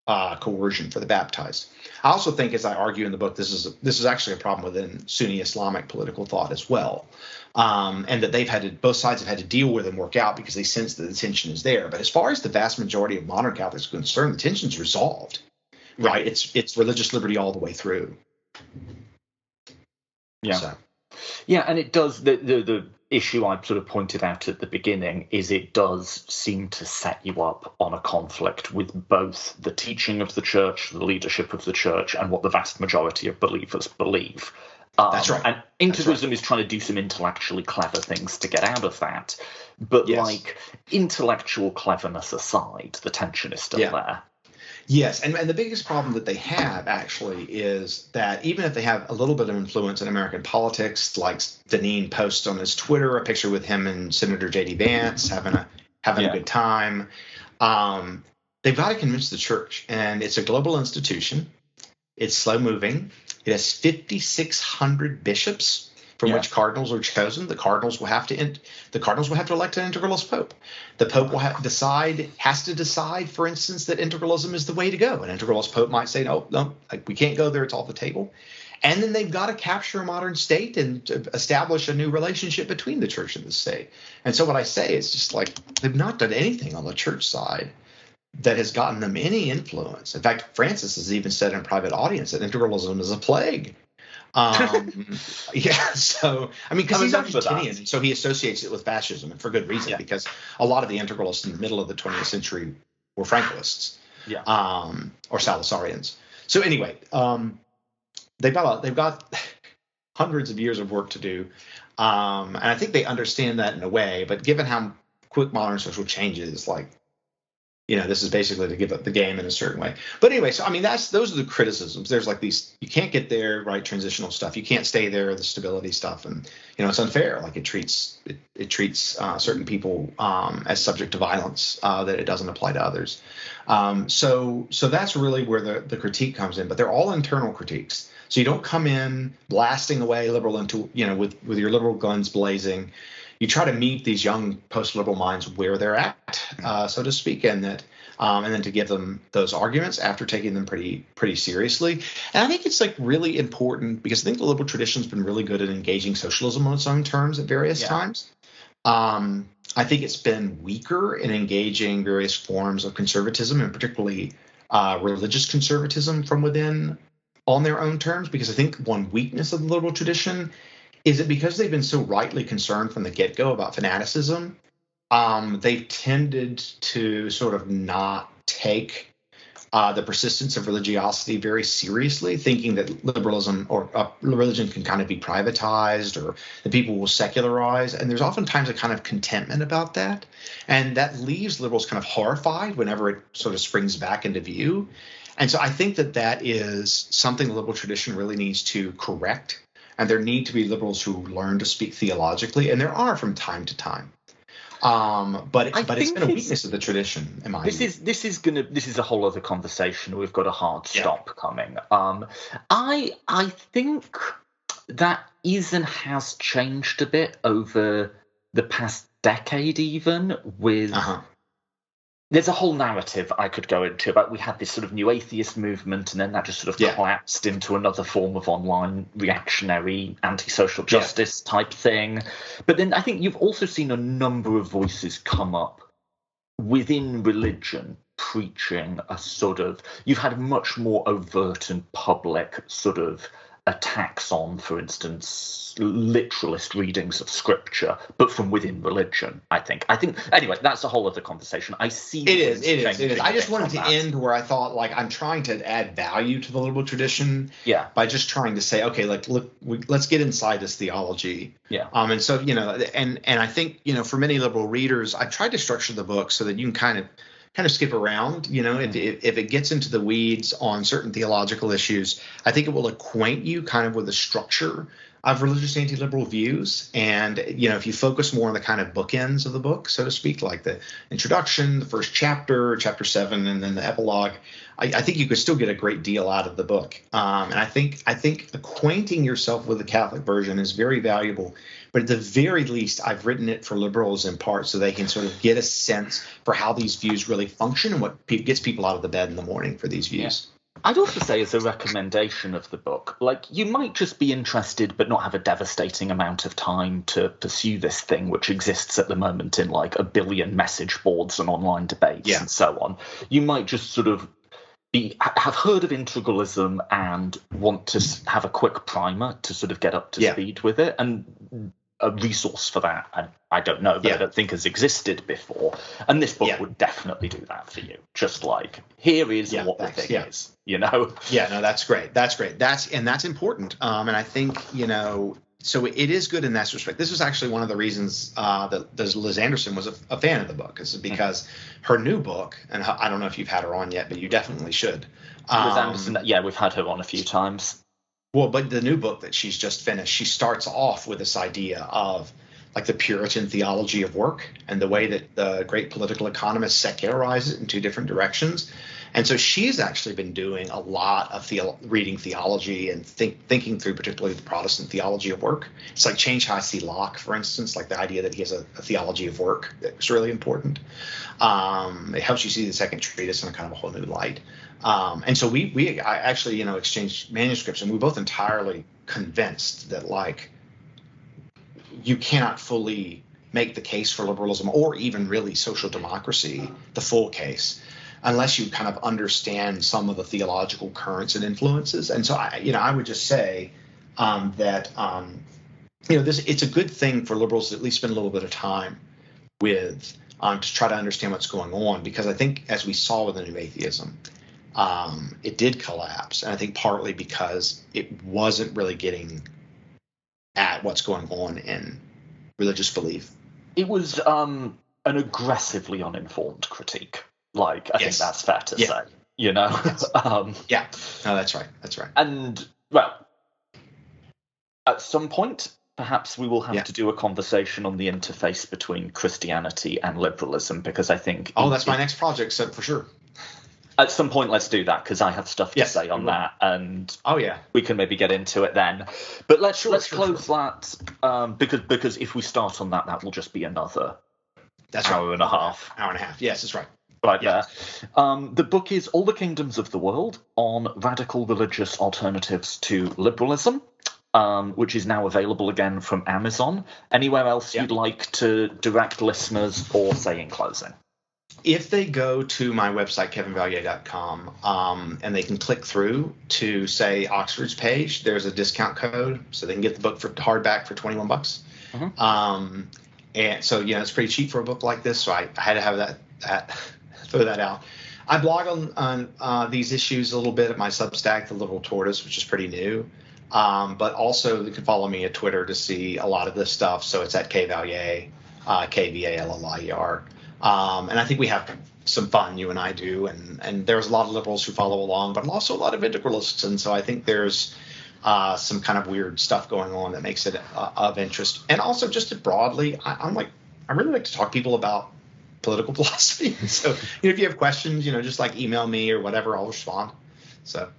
coercion for the baptized. I also think, as I argue in the book, this is actually a problem within Sunni Islamic political thought as well, and that both sides have had to deal with and work out because they sense that the tension is there. But as far as the vast majority of modern Catholics are concerned, the tension's resolved. Right, it's religious liberty all the way through. Yeah. So. Yeah, and it does. The issue I sort of pointed out at the beginning is it does seem to set you up on a conflict with both the teaching of the church, the leadership of the church, and what the vast majority of believers believe. That's right. And integralism is trying to do some intellectually clever things to get out of that. But like intellectual cleverness aside, the tension is still there. Yes, and the biggest problem that they have actually is that even if they have a little bit of influence in American politics, like Deneen posts on his Twitter a picture with him and Senator J.D. Vance having a good time, they've got to convince the church. And it's a global institution. It's slow moving. It has 5,600 bishops from which cardinals are chosen. The cardinals will have to elect an integralist pope. The pope will has to decide, for instance, that integralism is the way to go. An integralist pope might say, no, like, we can't go there. It's off the table. And then they've got to capture a modern state and establish a new relationship between the church and the state. And so what I say is just like they've not done anything on the church side that has gotten them any influence. In fact, Francis has even said in a private audience that integralism is a plague. So I mean, because he's Argentinian, and so he associates it with fascism, and for good reason, because a lot of the integralists in the middle of the 20th century were Franklists, or Salazarians. So anyway, they've got hundreds of years of work to do, and I think they understand that in a way. But given how quick modern social change is, like, this is basically to give up the game in a certain way. But anyway, so I mean, those are the criticisms. There's like these, you can't get there, right? Transitional stuff. You can't stay there, the stability stuff. And, it's unfair. Like it treats certain people as subject to violence that it doesn't apply to others. So that's really where the critique comes in. But they're all internal critiques. So you don't come in blasting away liberal into, with your liberal guns blazing. You try to meet these young post-liberal minds where they're at, so to speak, and then to give them those arguments after taking them pretty seriously. And I think it's like really important because I think the liberal tradition's been really good at engaging socialism on its own terms at various times. I think it's been weaker in engaging various forms of conservatism, and particularly religious conservatism from within on their own terms, because I think one weakness of the liberal tradition is that because they've been so rightly concerned from the get-go about fanaticism, they've tended to sort of not take the persistence of religiosity very seriously, thinking that liberalism or religion can kind of be privatized or that people will secularize. And there's oftentimes a kind of contentment about that. And that leaves liberals kind of horrified whenever it sort of springs back into view. And so I think that is something the liberal tradition really needs to correct. And there need to be liberals who learn to speak theologically, and there are from time to time. But it's been a weakness of the tradition, in my view. This is a whole other conversation. We've got a hard stop coming. I think that is and has changed a bit over the past decade, even with. There's a whole narrative I could go into about we had this sort of new atheist movement, and then that just sort of collapsed into another form of online reactionary anti-social justice type thing. But then I think you've also seen a number of voices come up within religion preaching a sort of, you've had much more overt and public sort of attacks on, for instance, literalist readings of scripture, but from within religion. I think anyway, that's a whole other conversation. I see it is. I just wanted to end where I thought, like, I'm trying to add value to the liberal tradition by just trying to say, okay, like, look, let's get inside this theology. And so, and I think, for many liberal readers, I've tried to structure the book so that you can kind of skip around, if it gets into the weeds on certain theological issues. I think it will acquaint you kind of with the structure of religious anti-liberal views. And, if you focus more on the kind of bookends of the book, so to speak, like the introduction, the first chapter, chapter 7, and then the epilogue, I think you could still get a great deal out of the book. And I think acquainting yourself with the Catholic version is very valuable. But at the very least, I've written it for liberals in part so they can sort of get a sense for how these views really function and what gets people out of the bed in the morning for these views. I'd also say as a recommendation of the book, like, you might just be interested but not have a devastating amount of time to pursue this thing which exists at the moment in like a billion message boards and online debates and so on. You might just sort of have heard of integralism and want to have a quick primer to sort of get up to speed with it. And a resource for that, I don't know, but I don't think has existed before. And this book would definitely do that for you. Just like, here is what the thing is, you know? Yeah, no, that's great. That's great. That's important. And I think, you know, so it is good in that respect. This was actually one of the reasons that Liz Anderson was a fan of the book, is because her new book, and I don't know if you've had her on yet, but you definitely should. Liz Anderson, we've had her on a few times. Well, but the new book that she's just finished, she starts off with this idea of like the Puritan theology of work and the way that the great political economists secularized it in two different directions. And so she's actually been doing a lot of reading theology and thinking through particularly the Protestant theology of work. It's like Change How I See Locke, for instance, like the idea that he has a theology of work that's really important. It helps you see the second treatise in a kind of a whole new light. And so I actually, you know, exchanged manuscripts, and we were both entirely convinced that, like, you cannot fully make the case for liberalism or even really social democracy, the full case, unless you kind of understand some of the theological currents and influences. And so I would just say that it's a good thing for liberals to at least spend a little bit of time with to try to understand what's going on, because I think, as we saw with the new atheism, it did collapse, and I think partly because it wasn't really getting at what's going on in religious belief. It was an aggressively uninformed critique. Like, I think that's fair to say, you know? Yes. No, that's right. That's right. And, well, at some point, perhaps we will have to do a conversation on the interface between Christianity and liberalism, because I think... Oh, that's my next project, so for sure. At some point, let's do that, because I have stuff to say on that, and we can maybe get into it then. But let's close that, because if we start on that, that will just be another hour and a half. Hour and a half, yes, that's right. Right there. The book is All the Kingdoms of the World on Radical Religious Alternatives to Liberalism, which is now available again from Amazon. Anywhere else you'd like to direct listeners or say in closing? If they go to my website, kevinvallier.com, and they can click through to, say, Oxford's page, there's a discount code, so they can get the book for hardback for $21. Mm-hmm. And so, you know, it's pretty cheap for a book like this, so I had to have that throw that out. I blog on these issues a little bit at my Substack, The Liberal Tortoise, which is pretty new. But also you can follow me at Twitter to see a lot of this stuff. So it's at kvallier, Kvallier. And I think we have some fun, you and I do. And there's a lot of liberals who follow along, but also a lot of integralists. And so I think there's some kind of weird stuff going on that makes it of interest. And also just broadly, I really like to talk to people about political philosophy. So, you know, if you have questions, you know, just like email me or whatever, I'll respond. So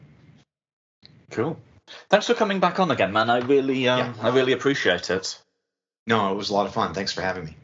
cool. Thanks for coming back on again, man. I really appreciate it. No, it was a lot of fun. Thanks for having me.